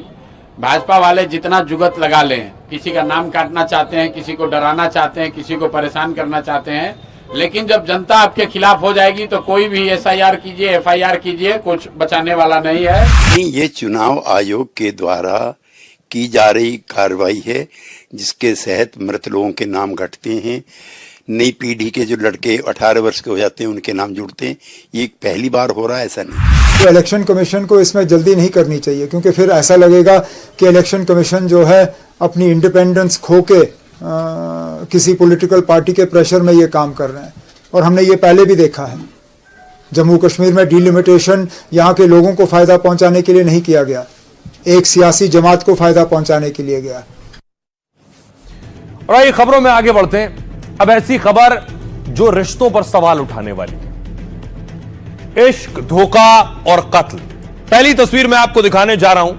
भाजपा वाले जितना जुगत लगा लें, किसी का नाम काटना चाहते हैं, किसी को डराना चाहते हैं, किसी को परेशान करना चाहते हैं, लेकिन जब जनता आपके खिलाफ हो जाएगी तो कोई भी SIR कीजिए, FIR कीजिए, कुछ बचाने वाला नहीं है। ये चुनाव आयोग के द्वारा की जा रही कार्रवाई है जिसके तहत मृत लोगों के नाम घटते हैं, नई पीढ़ी के जो लड़के 18 वर्ष के हो जाते हैं उनके नाम जुड़ते हैं। ये पहली बार हो रहा है, ऐसा नहीं। तो इलेक्शन कमीशन को इसमें जल्दी नहीं करनी चाहिए, क्योंकि फिर ऐसा लगेगा कि इलेक्शन कमीशन जो है अपनी इंडिपेंडेंस खो के किसी पॉलिटिकल पार्टी के प्रेशर में ये काम कर रहे हैं। और हमने ये पहले भी देखा है, जम्मू कश्मीर में डिलिमिटेशन यहाँ के लोगों को फायदा पहुंचाने के लिए नहीं किया गया, एक सियासी जमात को फायदा पहुंचाने के लिए गया। और ये खबरों में आगे बढ़ते हैं। अब ऐसी खबर जो रिश्तों पर सवाल उठाने वाली है, इश्क, धोखा और कत्ल। पहली तस्वीर मैं आपको दिखाने जा रहा हूं,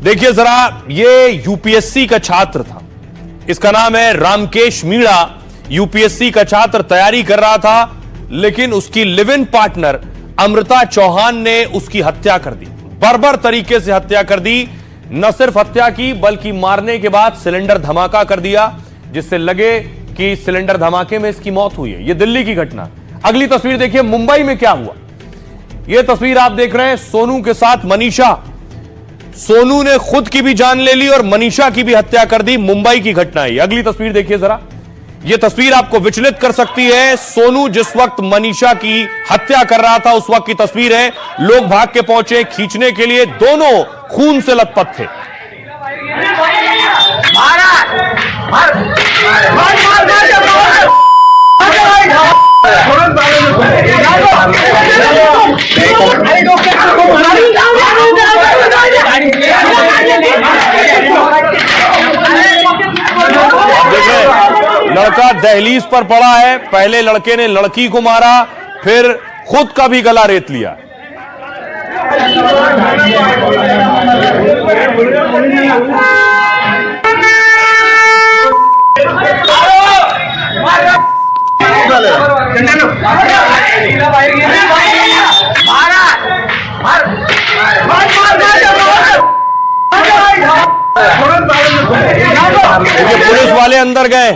देखिए जरा। ये UPSC का छात्र था, इसका नाम है रामकेश मीणा। UPSC का छात्र तैयारी कर रहा था, लेकिन उसकी live in partner Amrita Chauhan ने उसकी हत्या कर दी, बर्बर तरीके से हत्या कर दी। न सिर्फ हत्या की बल्कि मारने के बाद सिलेंडर धमाका कर दिया, जिससे लगे कि सिलेंडर धमाके में इसकी मौत हुई है। यह दिल्ली की घटना। अगली तस्वीर देखिए, मुंबई में क्या हुआ। यह तस्वीर आप देख रहे हैं सोनू के साथ मनीषा। सोनू ने खुद की भी जान ले ली और मनीषा की भी हत्या कर दी। मुंबई की घटना है। अगली तस्वीर देखिए जरा। यह तस्वीर आपको विचलित कर सकती है। सोनू जिस वक्त मनीषा की हत्या कर रहा था उस वक्त की तस्वीर है। लोग भाग के पहुंचे खींचने के लिए, दोनों खून से लथपथ थे। लड़का दहलीज पर पड़ा है। पहले लड़के ने लड़की को मारा, फिर खुद का भी गला रेत लिया। पुलिस वाले अंदर गए,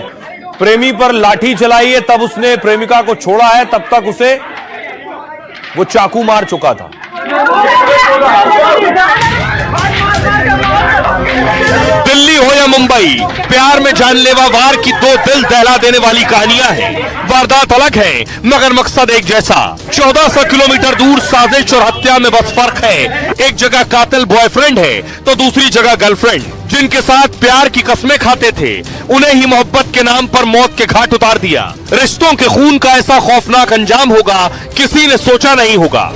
प्रेमी पर लाठी चलाई है, तब उसने प्रेमिका को छोड़ा है। तब तक उसे वो चाकू मार चुका था। दिल्ली हो या मुंबई, प्यार में जानलेवा वार की दो दिल दहला देने वाली कहानियां हैं। वारदात अलग है मगर मकसद एक जैसा। 1400 किलोमीटर दूर साजिश और हत्या में बस फर्क है। एक जगह कातिल बॉयफ्रेंड है तो दूसरी जगह गर्लफ्रेंड। जिनके साथ प्यार की कस्में खाते थे उन्हें ही मोहब्बत के नाम पर मौत के घाट उतार दिया। रिश्तों के खून का ऐसा खौफनाक अंजाम होगा किसी ने सोचा नहीं होगा।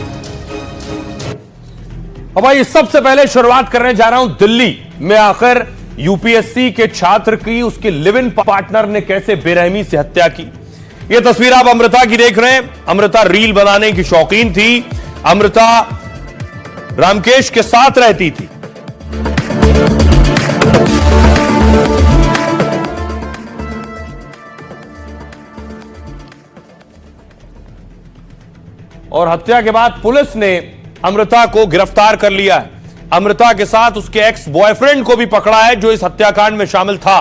अब भाई सबसे पहले शुरुआत करने जा रहा हूं दिल्ली में। आखिर यूपीएससी के छात्र की उसके लिव इन पार्टनर ने कैसे बेरहमी से हत्या की। यह तस्वीर आप अमृता की देख रहे हैं। अमृता रील बनाने की शौकीन थी। अमृता रामकेश के साथ रहती थी। और हत्या के बाद पुलिस ने अमृता को गिरफ्तार कर लिया है। अमृता के साथ उसके एक्स बॉयफ्रेंड को भी पकड़ा है जो इस हत्याकांड में शामिल था।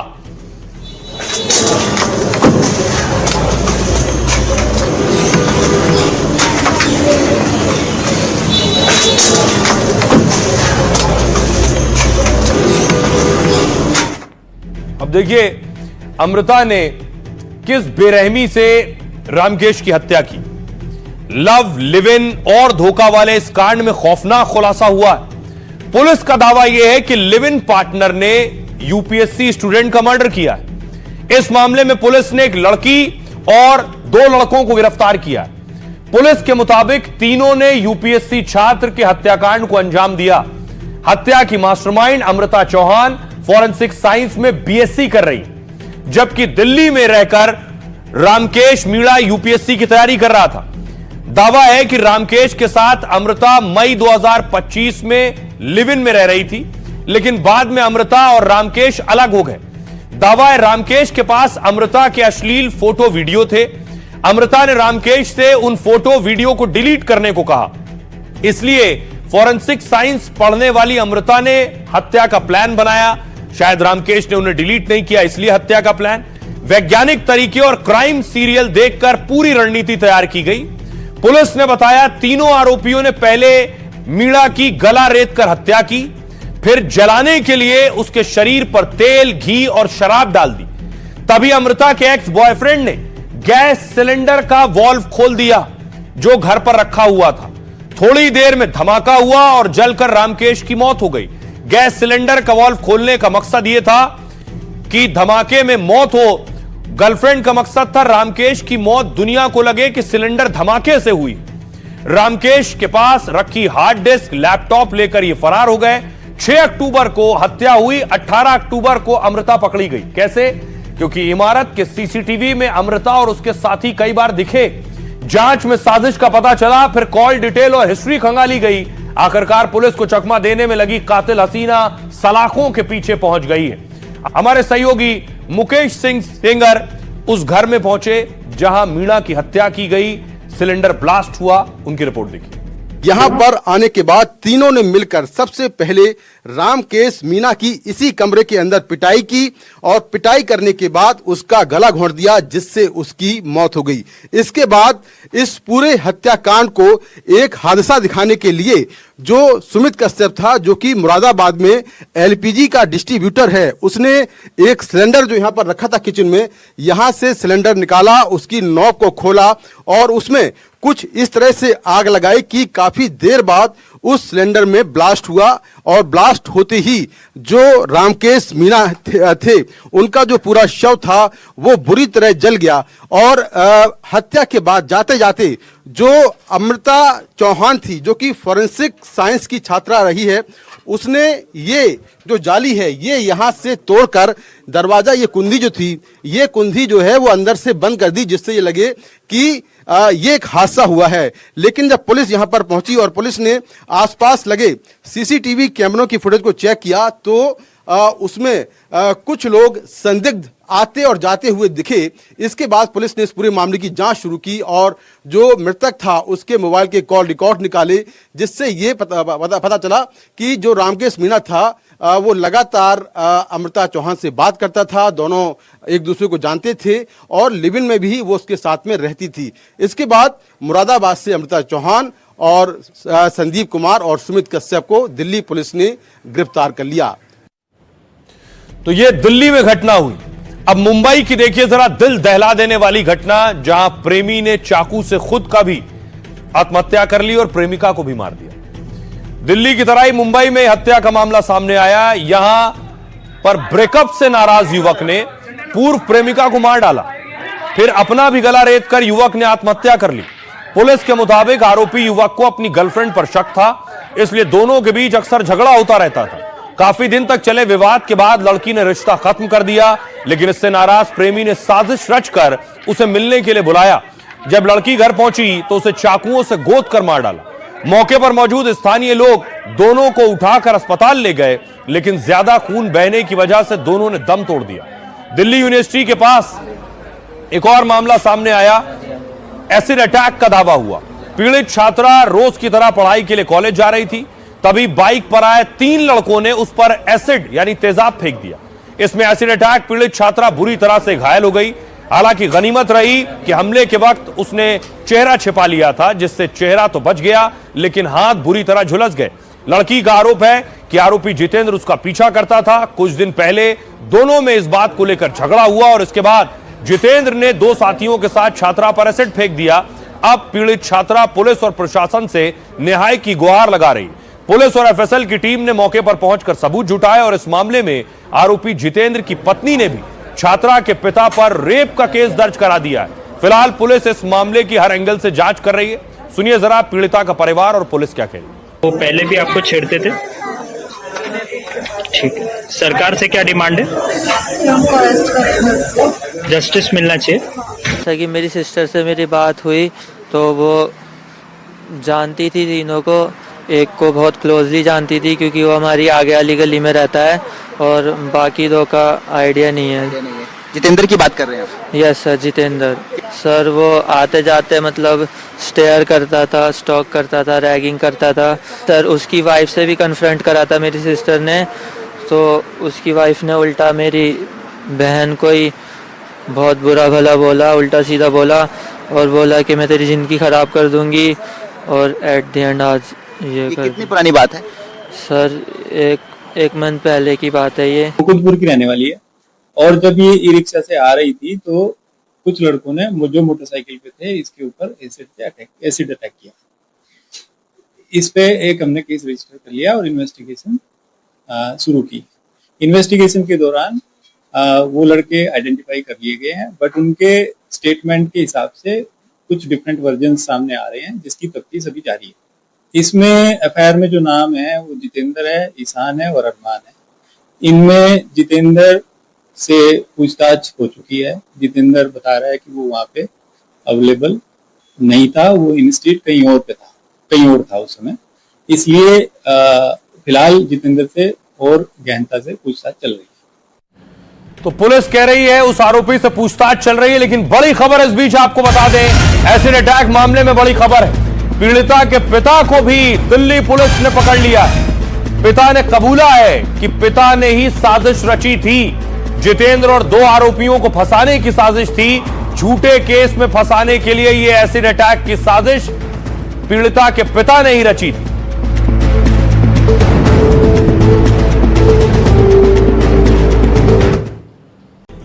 अब देखिए अमृता ने किस बेरहमी से रामकेश की हत्या की। लव, लिव इन और धोखा वाले इस कांड में खौफनाक खुलासा हुआ है। पुलिस का दावा यह है कि लिव इन पार्टनर ने यूपीएससी स्टूडेंट का मर्डर किया है। इस मामले में पुलिस ने एक लड़की और 2 लड़कों को गिरफ्तार किया है। पुलिस के मुताबिक तीनों ने यूपीएससी छात्र के हत्याकांड को अंजाम दिया। हत्या की mastermind Amrita Chauhan forensic science में बीएससी कर रही, जबकि दिल्ली में रहकर रामकेश मीणा यूपीएससी की तैयारी कर रहा था। दावा है कि रामकेश के साथ अमृता मई 2025 में लिव इन में रह रही थी, लेकिन बाद में अमृता और रामकेश अलग हो गए। दावा है रामकेश के पास अमृता के अश्लील फोटो वीडियो थे। अमृता ने रामकेश से उन फोटो वीडियो को डिलीट करने को कहा, इसलिए फॉरेंसिक साइंस पढ़ने वाली अमृता ने हत्या का प्लान बनाया। शायद रामकेश ने उन्हें डिलीट नहीं किया, इसलिए हत्या का प्लान। वैज्ञानिक तरीके और क्राइम सीरियल देखकर पूरी रणनीति तैयार की गई। पुलिस ने बताया तीनों आरोपियों ने पहले मीणा की गला रेत कर हत्या की, फिर जलाने के लिए उसके शरीर पर तेल, घी और शराब डाल दी। तभी अमृता के एक्स बॉयफ्रेंड ने गैस सिलेंडर का वाल्व खोल दिया जो घर पर रखा हुआ था। थोड़ी देर में धमाका हुआ और जलकर रामकेश की मौत हो गई। गैस सिलेंडर का वाल्व खोलने का मकसद यह था कि धमाके में मौत हो। गर्लफ्रेंड का मकसद था रामकेश की मौत दुनिया को लगे कि सिलेंडर धमाके से हुई। रामकेश के पास रखी हार्ड डिस्क, लैपटॉप लेकर ये फरार हो गए। 6 अक्टूबर को हत्या हुई, 18 अक्टूबर को अमृता पकड़ी गई। कैसे? क्योंकि इमारत के सीसीटीवी में अमृता और उसके साथी कई बार दिखे। जांच में साजिश का पता चला, फिर कॉल डिटेल और हिस्ट्री खंगाली गई। आखिरकार पुलिस को चकमा देने में लगी कातिल हसीना सलाखों के पीछे पहुंच गई है। हमारे सहयोगी मुकेश सिंह सेंगर उस घर में पहुंचे जहां मीणा की हत्या की गई, सिलेंडर ब्लास्ट हुआ। उनकी रिपोर्ट देखिए। यहाँ पर आने के बाद तीनों ने मिलकर सबसे पहले रामकेश मीणा की इसी कमरे के अंदर पिटाई की और पिटाई करने के बाद उसका गला घोंट दिया, जिससे उसकी मौत हो गई। इसके बाद इस पूरे हत्याकांड को एक हादसा दिखाने के लिए जो सुमित कश्यप था, जो कि मुरादाबाद में एलपीजी का डिस्ट्रीब्यूटर है, उसने एक सिलेंडर जो यहाँ पर रखा था किचन में, यहाँ से सिलेंडर निकाला, उसकी नॉब को खोला और उसमें कुछ इस तरह से आग लगाई कि काफी देर बाद उस सिलेंडर में ब्लास्ट हुआ और ब्लास्ट होते ही जो रामकेश मीणा थे उनका जो पूरा शव था वो बुरी तरह जल गया। और हत्या के बाद जाते जाते जो अमृता चौहान थी, जो कि फॉरेंसिक साइंस की छात्रा रही है, उसने ये जो जाली है ये यहाँ से तोड़कर दरवाजा, ये कुंडी जो थी, ये कुंडी जो है वो अंदर से बंद कर दी, जिससे ये लगे कि ये एक हादसा हुआ है। लेकिन जब पुलिस यहाँ पर पहुंची और पुलिस ने आसपास लगे सीसीटीवी कैमरों की फुटेज को चेक किया तो उसमें कुछ लोग संदिग्ध आते और जाते हुए दिखे। इसके बाद पुलिस ने इस पूरे मामले की जांच शुरू की और जो मृतक था उसके मोबाइल के कॉल रिकॉर्ड निकाले, जिससे ये पता चला कि जो रामकेश मीणा था वो लगातार अमृता चौहान से बात करता था। दोनों एक दूसरे को जानते थे और लिव इन में भी वो उसके साथ में रहती थी। इसके बाद मुरादाबाद से अमृता चौहान और संदीप कुमार और सुमित कश्यप को दिल्ली पुलिस ने गिरफ्तार कर लिया। तो ये दिल्ली में घटना हुई। अब मुंबई की देखिए जरा दिल दहला देने वाली घटना, जहां प्रेमी ने चाकू से खुद का भी आत्महत्या कर ली और प्रेमिका को भी मार दिया। दिल्ली की तरह ही मुंबई में हत्या का मामला सामने आया। यहां पर ब्रेकअप से नाराज युवक ने पूर्व प्रेमिका को मार डाला, फिर अपना भी गला रेत कर युवक ने आत्महत्या कर ली। पुलिस के मुताबिक आरोपी युवक को अपनी गर्लफ्रेंड पर शक था, इसलिए दोनों के बीच अक्सर झगड़ा होता रहता था। काफी दिन तक चले विवाद के बाद लड़की ने रिश्ता खत्म कर दिया, लेकिन इससे नाराज प्रेमी ने साजिश रचकर उसे मिलने के लिए बुलाया। जब लड़की घर पहुंची तो उसे चाकुओं से गोद कर मार डाला। मौके पर मौजूद स्थानीय लोग दोनों को उठाकर अस्पताल ले गए, लेकिन ज्यादा खून बहने की वजह से दोनों ने दम तोड़ दिया। दिल्ली यूनिवर्सिटी के पास एक और मामला सामने आया। एसिड अटैक का दावा हुआ। पीड़ित छात्रा रोज की तरह पढ़ाई के लिए कॉलेज जा रही थी, तभी बाइक पर आए 3 लड़कों ने उस पर एसिड यानी तेजाब फेंक दिया। इसमें एसिड अटैक पीड़ित छात्रा बुरी तरह से घायल हो गई। हालांकि गनीमत रही कि हमले के वक्त उसने चेहरा छिपा लिया था, जिससे चेहरा तो बच गया लेकिन हाथ बुरी तरह झुलस गए। लड़की का आरोप है कि आरोपी जितेंद्र उसका पीछा करता था। कुछ दिन पहले दोनों में इस बात को लेकर झगड़ा हुआ और इसके बाद जितेंद्र ने दो साथियों के साथ छात्रा पर एसिड फेंक दिया। अब पीड़ित छात्रा पुलिस और प्रशासन से न्याय की गुहार लगा रही। पुलिस और एफएसएल की टीम ने मौके पर पहुंचकर सबूत जुटाए और इस मामले में आरोपी जितेंद्र की पत्नी ने भी छात्रा के पिता पर रेप का केस दर्ज करा दिया है। फिलहाल पुलिस इस मामले की हर एंगल से जांच कर रही है। सुनिए जरा पीड़िता का परिवार और पुलिस क्या कह रही है। वो पहले भी आपको छेड़ते थे? ठीक है, सरकार से क्या डिमांड है? जस्टिस मिलना चाहिए। जैसा कि मेरी सिस्टर से मेरी बात हुई तो वो जानती थी तीनों को, एक को बहुत क्लोजली जानती थी क्योंकि वो हमारी आगे वाली गली में रहता है और बाकी दो का आइडिया नहीं है। जितेंद्र की बात कर रहे हैं आप? यस सर, जितेंद्र सर वो आते जाते मतलब स्टेयर करता था, स्टॉक करता था, रैगिंग करता था सर। उसकी वाइफ से भी कन्फ्रंट करा था मेरी सिस्टर ने, तो उसकी वाइफ ने उल्टा मेरी बहन को ही बहुत बुरा भला बोला, उल्टा सीधा बोला और बोला कि मैं तेरी ज़िंदगी ख़राब कर दूंगी। और एट द एंड आज ये कितनी पुरानी बात है सर? एक मंथ पहले की बात है। ये मुकुंदपुर की रहने वाली है और जब ये ई रिक्शा से आ रही थी तो कुछ लड़कों ने जो मोटरसाइकिल पे थे इसके ऊपर एसिड अटैक किया। इस पे एक हमने केस रजिस्टर कर लिया और इन्वेस्टिगेशन शुरू की। इन्वेस्टिगेशन के दौरान वो लड़के आइडेंटिफाई कर लिए गए हैं, बट उनके स्टेटमेंट के हिसाब से कुछ डिफरेंट वर्जन सामने आ रहे हैं जिसकी तफ्तीश अभी जारी है। इसमें एफआईआर में जो नाम है वो जितेंद्र है, ईशान है और अरमान है। इनमें जितेंद्र से पूछताछ हो चुकी है। जितेंद्र बता रहा है कि वो वहाँ पे अवेलेबल नहीं था, वो इंस्टीट्यूट कहीं और पे था, कहीं और था उस समय। इसलिए फिलहाल जितेंद्र से और गहनता से पूछताछ चल रही है। तो पुलिस कह रही है उस आरोपी से पूछताछ चल रही है, लेकिन बड़ी खबर इस बीच आपको बता दें, एसिड अटैक मामले में बड़ी खबर है। पीड़िता के पिता को भी दिल्ली पुलिस ने पकड़ लिया है। पिता ने कबूला है कि पिता ने ही साजिश रची थी। जितेंद्र और दो आरोपियों को फंसाने की साजिश थी। झूठे केस में फंसाने के लिए यह एसिड अटैक की साजिश पीड़िता के पिता ने ही रची थी।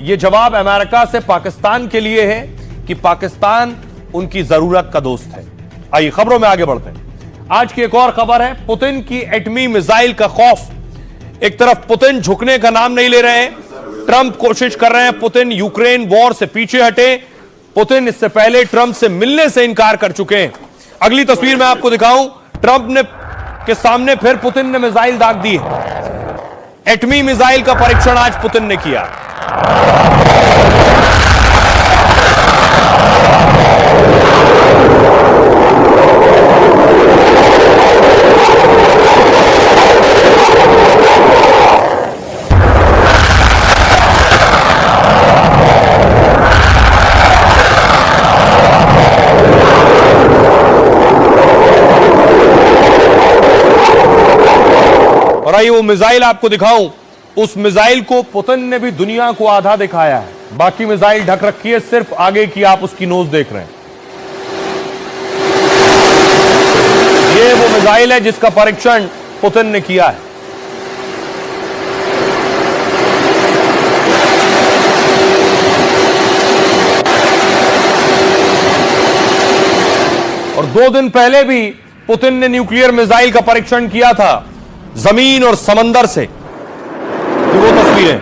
यह जवाब अमेरिका से पाकिस्तान के लिए है कि पाकिस्तान उनकी जरूरत का दोस्त है। आइए खबरों में आगे बढ़ते हैं। आज की एक और खबर है, पुतिन की एटमी मिसाइल का खौफ। एक तरफ पुतिन झुकने का नाम नहीं ले रहे हैं, ट्रंप कोशिश कर रहे हैं पुतिन यूक्रेन वॉर से पीछे हटे। पुतिन इससे पहले ट्रंप से मिलने से इनकार कर चुके हैं। अगली तस्वीर में आपको दिखाऊं, ट्रंप ने के सामने फिर पुतिन ने मिसाइल दाग दी है। एटमी मिसाइल का परीक्षण आज पुतिन ने किया। और आइए वो मिसाइल आपको दिखाऊं। उस मिसाइल को पुतिन ने भी दुनिया को आधा दिखाया है, बाकी मिसाइल ढक रखी है, सिर्फ आगे की आप उसकी नोज देख रहे हैं। ये वो मिसाइल है जिसका परीक्षण पुतिन ने किया है। और 2 दिन पहले भी पुतिन ने न्यूक्लियर मिसाइल का परीक्षण किया था, जमीन और समंदर से। वो तस्वीरें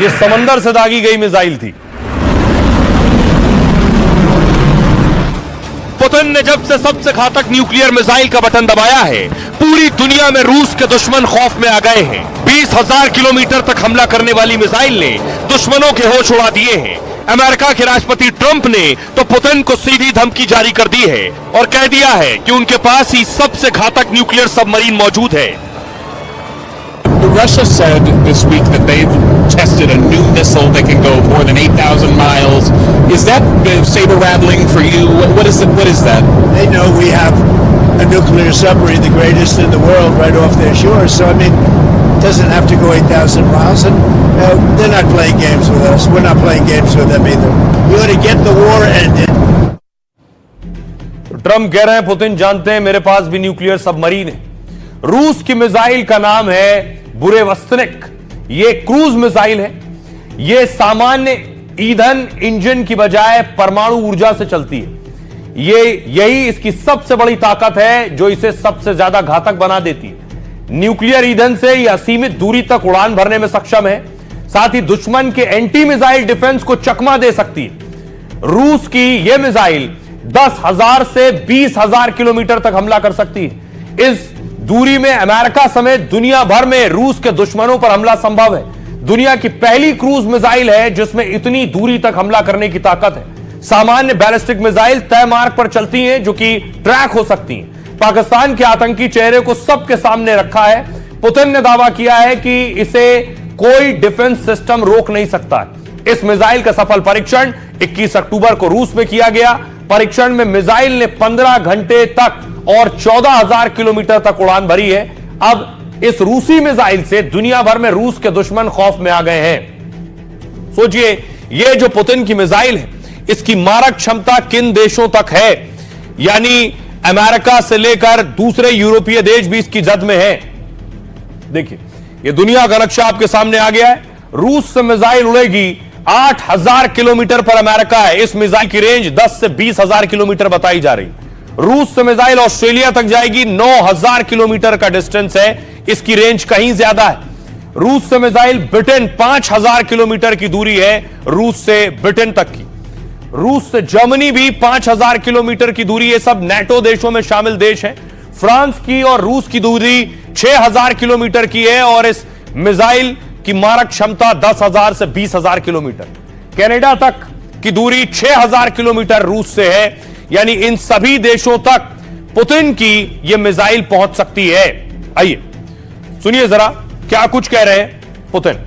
ये समंदर से दागी गई मिसाइल थी। पुतिन ने जब से सबसे घातक न्यूक्लियर मिसाइल का बटन दबाया है, पूरी दुनिया में रूस के दुश्मन खौफ में आ गए हैं। 20,000 किलोमीटर तक हमला करने वाली मिसाइल ने दुश्मनों के होश उड़ा दिए हैं। अमेरिका के राष्ट्रपति ट्रंप ने तो पुतिन को सीधी धमकी जारी कर दी है और कह दिया है कि उनके पास ही सबसे घातक न्यूक्लियर सबमरीन मौजूद है। Russia said this week that they've tested a new missile that can go more than 8,000 miles. Is that saber rattling for you? What is that? They know we have a nuclear submarine, the greatest in the world, right off their shores. So, I mean, it doesn't have to go 8,000 miles, and they're not playing games with us. We're not playing games with them either. We ought to get the war ended. Trump कह रहे हैं Putin जानते हैं मेरे पास भी nuclear submarine है। रूस की मिसाइल का नाम है बुरेवस्त्निक। ये क्रूज मिसाइल है। ये सामान्य ईंधन इंजन की बजाय परमाणु ऊर्जा से चलती है। यही इसकी सबसे बड़ी ताकत है जो इसे सबसे ज्यादा घातक बना देती है। न्यूक्लियर ईंधन से यह असीमित दूरी तक उड़ान भरने में सक्षम है, साथ ही दुश्मन के एंटी मिसाइल डिफेंस को चकमा दे सकती है। रूस की यह मिसाइल 10,000 से 20,000 किलोमीटर तक हमला कर सकती है। इस दूरी में अमेरिका समेत दुनिया भर में रूस के दुश्मनों पर हमला संभव है। दुनिया की पहली क्रूज मिसाइल है जिसमें इतनी दूरी तक हमला करने की ताकत है। सामान्य बैलिस्टिक मिसाइल तय मार्ग पर चलती हैं जो कि ट्रैक हो सकती हैं। पाकिस्तान के आतंकी चेहरे को सबके सामने रखा है। पुतिन ने दावा किया है कि इसे कोई डिफेंस सिस्टम रोक नहीं सकता। इस मिसाइल का सफल परीक्षण 21 अक्टूबर को रूस में किया गया। परीक्षण में मिसाइल ने 15 घंटे तक और 14,000 किलोमीटर तक उड़ान भरी है। अब इस रूसी मिसाइल से दुनिया भर में रूस के दुश्मन खौफ में आ गए हैं। सोचिए, यह जो पुतिन की मिसाइल है इसकी मारक क्षमता किन देशों तक है, यानी अमेरिका से लेकर दूसरे यूरोपीय देश भी इसकी जद में है। देखिए, यह दुनिया का नक्शा आपके सामने आ गया है। रूस से मिसाइल उड़ेगी 8,000 किलोमीटर पर अमेरिका है। इस मिसाइल की रेंज 10 से 20,000 किलोमीटर बताई जा रही। रूस से मिसाइल ऑस्ट्रेलिया तक जाएगी, 9,000 किलोमीटर का डिस्टेंस है, इसकी रेंज कहीं ज्यादा है। रूस से मिसाइल ब्रिटेन 5,000 किलोमीटर की दूरी है रूस से ब्रिटेन तक की। रूस से जर्मनी भी 5,000 किलोमीटर की दूरी है। सब नेटो देशों में शामिल देश हैं। फ्रांस की और रूस की दूरी 6,000 किलोमीटर की है और इस मिसाइल की मारक क्षमता 10,000 से 20,000 किलोमीटर। कनाडा तक की दूरी 6,000 किलोमीटर रूस से है, यानी इन सभी देशों तक पुतिन की यह मिसाइल पहुंच सकती है। आइए सुनिए जरा क्या कुछ कह रहे हैं पुतिन।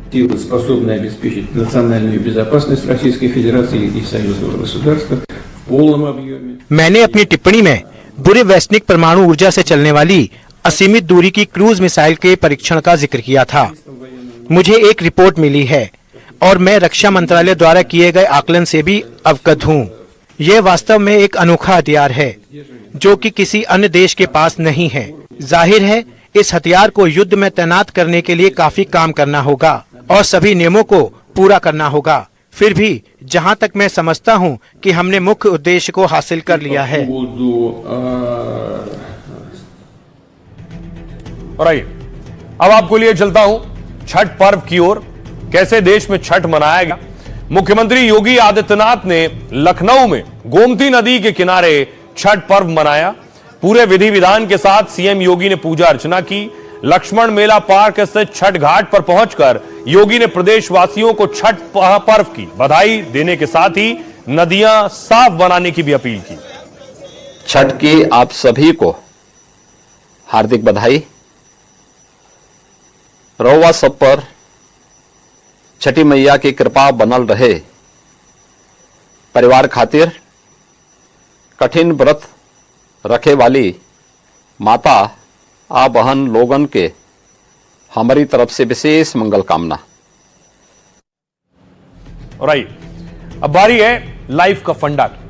Силы, способные обеспечить национальную безопасность Российской Федерации и союзного государства в полном объеме. मैंने अपनी टिप्पणी में बुरेवस्त्निक परमाणु ऊर्जा से चलने वाली असीमित दूरी की क्रूज मिसाइल के परीक्षण का जिक्र किया था। मुझे एक रिपोर्ट मिली है और मैं रक्षा मंत्रालय द्वारा किए गए आकलन से भी अवगत हूँ। यह वास्तव में एक अनोखा हथियार है जो कि किसी अन्य देश के पास नहीं है। जाहिर है इस हथियार को युद्ध में तैनात करने के लिए काफी काम करना होगा और सभी नियमों को पूरा करना होगा। फिर भी जहां तक मैं समझता हूं कि हमने मुख्य उद्देश्य को हासिल कर लिया है। और आइए अब आपको लिए चलता हूं छठ पर्व की ओर। कैसे देश में छठ मनाया गया। मुख्यमंत्री योगी आदित्यनाथ ने लखनऊ में गोमती नदी के किनारे छठ पर्व मनाया। पूरे विधि विधान के साथ सीएम योगी ने पूजा अर्चना की। लक्ष्मण मेला पार्क स्थित छठ घाट पर पहुंचकर योगी ने प्रदेशवासियों को छठ पर्व की बधाई देने के साथ ही नदियां साफ बनाने की भी अपील की। छठ की आप सभी को हार्दिक बधाई। रहुआ सब पर छठी मैया की कृपा बनल रहे। परिवार खातिर कठिन व्रत रखे वाली माता आ बहन लोगन के हमारी तरफ से विशेष मंगल कामना। और आइए अब बारी है लाइफ का फंडा की।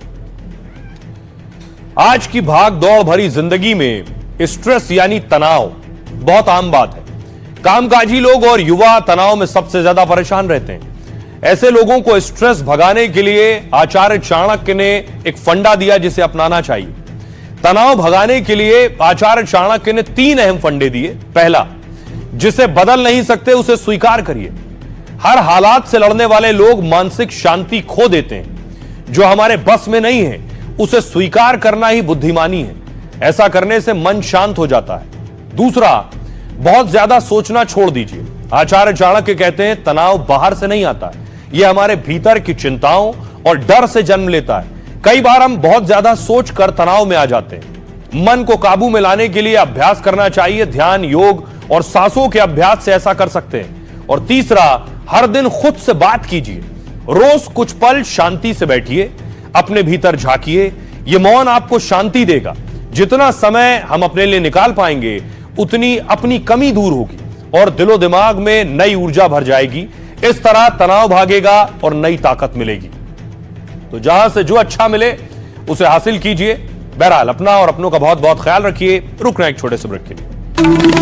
आज की भाग दौड़ भरी जिंदगी में स्ट्रेस यानी तनाव बहुत आम बात है। कामकाजी लोग और युवा तनाव में सबसे ज्यादा परेशान रहते हैं। ऐसे लोगों को स्ट्रेस भगाने के लिए आचार्य चाणक्य ने एक फंडा दिया जिसे अपनाना चाहिए। तनाव भगाने के लिए आचार्य चाणक्य ने 3 अहम फंडे दिए। पहला, जिसे बदल नहीं सकते उसे स्वीकार करिए। हर हालात से लड़ने वाले लोग मानसिक शांति खो देते हैं। जो हमारे बस में नहीं है उसे स्वीकार करना ही बुद्धिमानी है। ऐसा करने से मन शांत हो जाता है। दूसरा, बहुत ज्यादा सोचना छोड़ दीजिए। आचार्य चाणक्य कहते हैं तनाव बाहर से नहीं आता है, यह हमारे भीतर की चिंताओं और डर से जन्म लेता है। कई बार हम बहुत ज्यादा सोचकर तनाव में आ जाते हैं। मन को काबू में लाने के लिए अभ्यास करना चाहिए। ध्यान, योग और सांसों के अभ्यास से ऐसा कर सकते हैं। और तीसरा, हर दिन खुद से बात कीजिए। रोज कुछ पल शांति से बैठिए, अपने भीतर झांकिए। यह मौन आपको शांति देगा। जितना समय हम अपने लिए निकाल पाएंगे उतनी अपनी कमी दूर होगी और दिलो दिमाग में नई ऊर्जा भर जाएगी। इस तरह तनाव भागेगा और नई ताकत मिलेगी। तो जहां से जो अच्छा मिले उसे हासिल कीजिए। बहरहाल अपना और अपनों का बहुत बहुत ख्याल रखिए। रुकना एक छोटे से ब्रेक के लिए।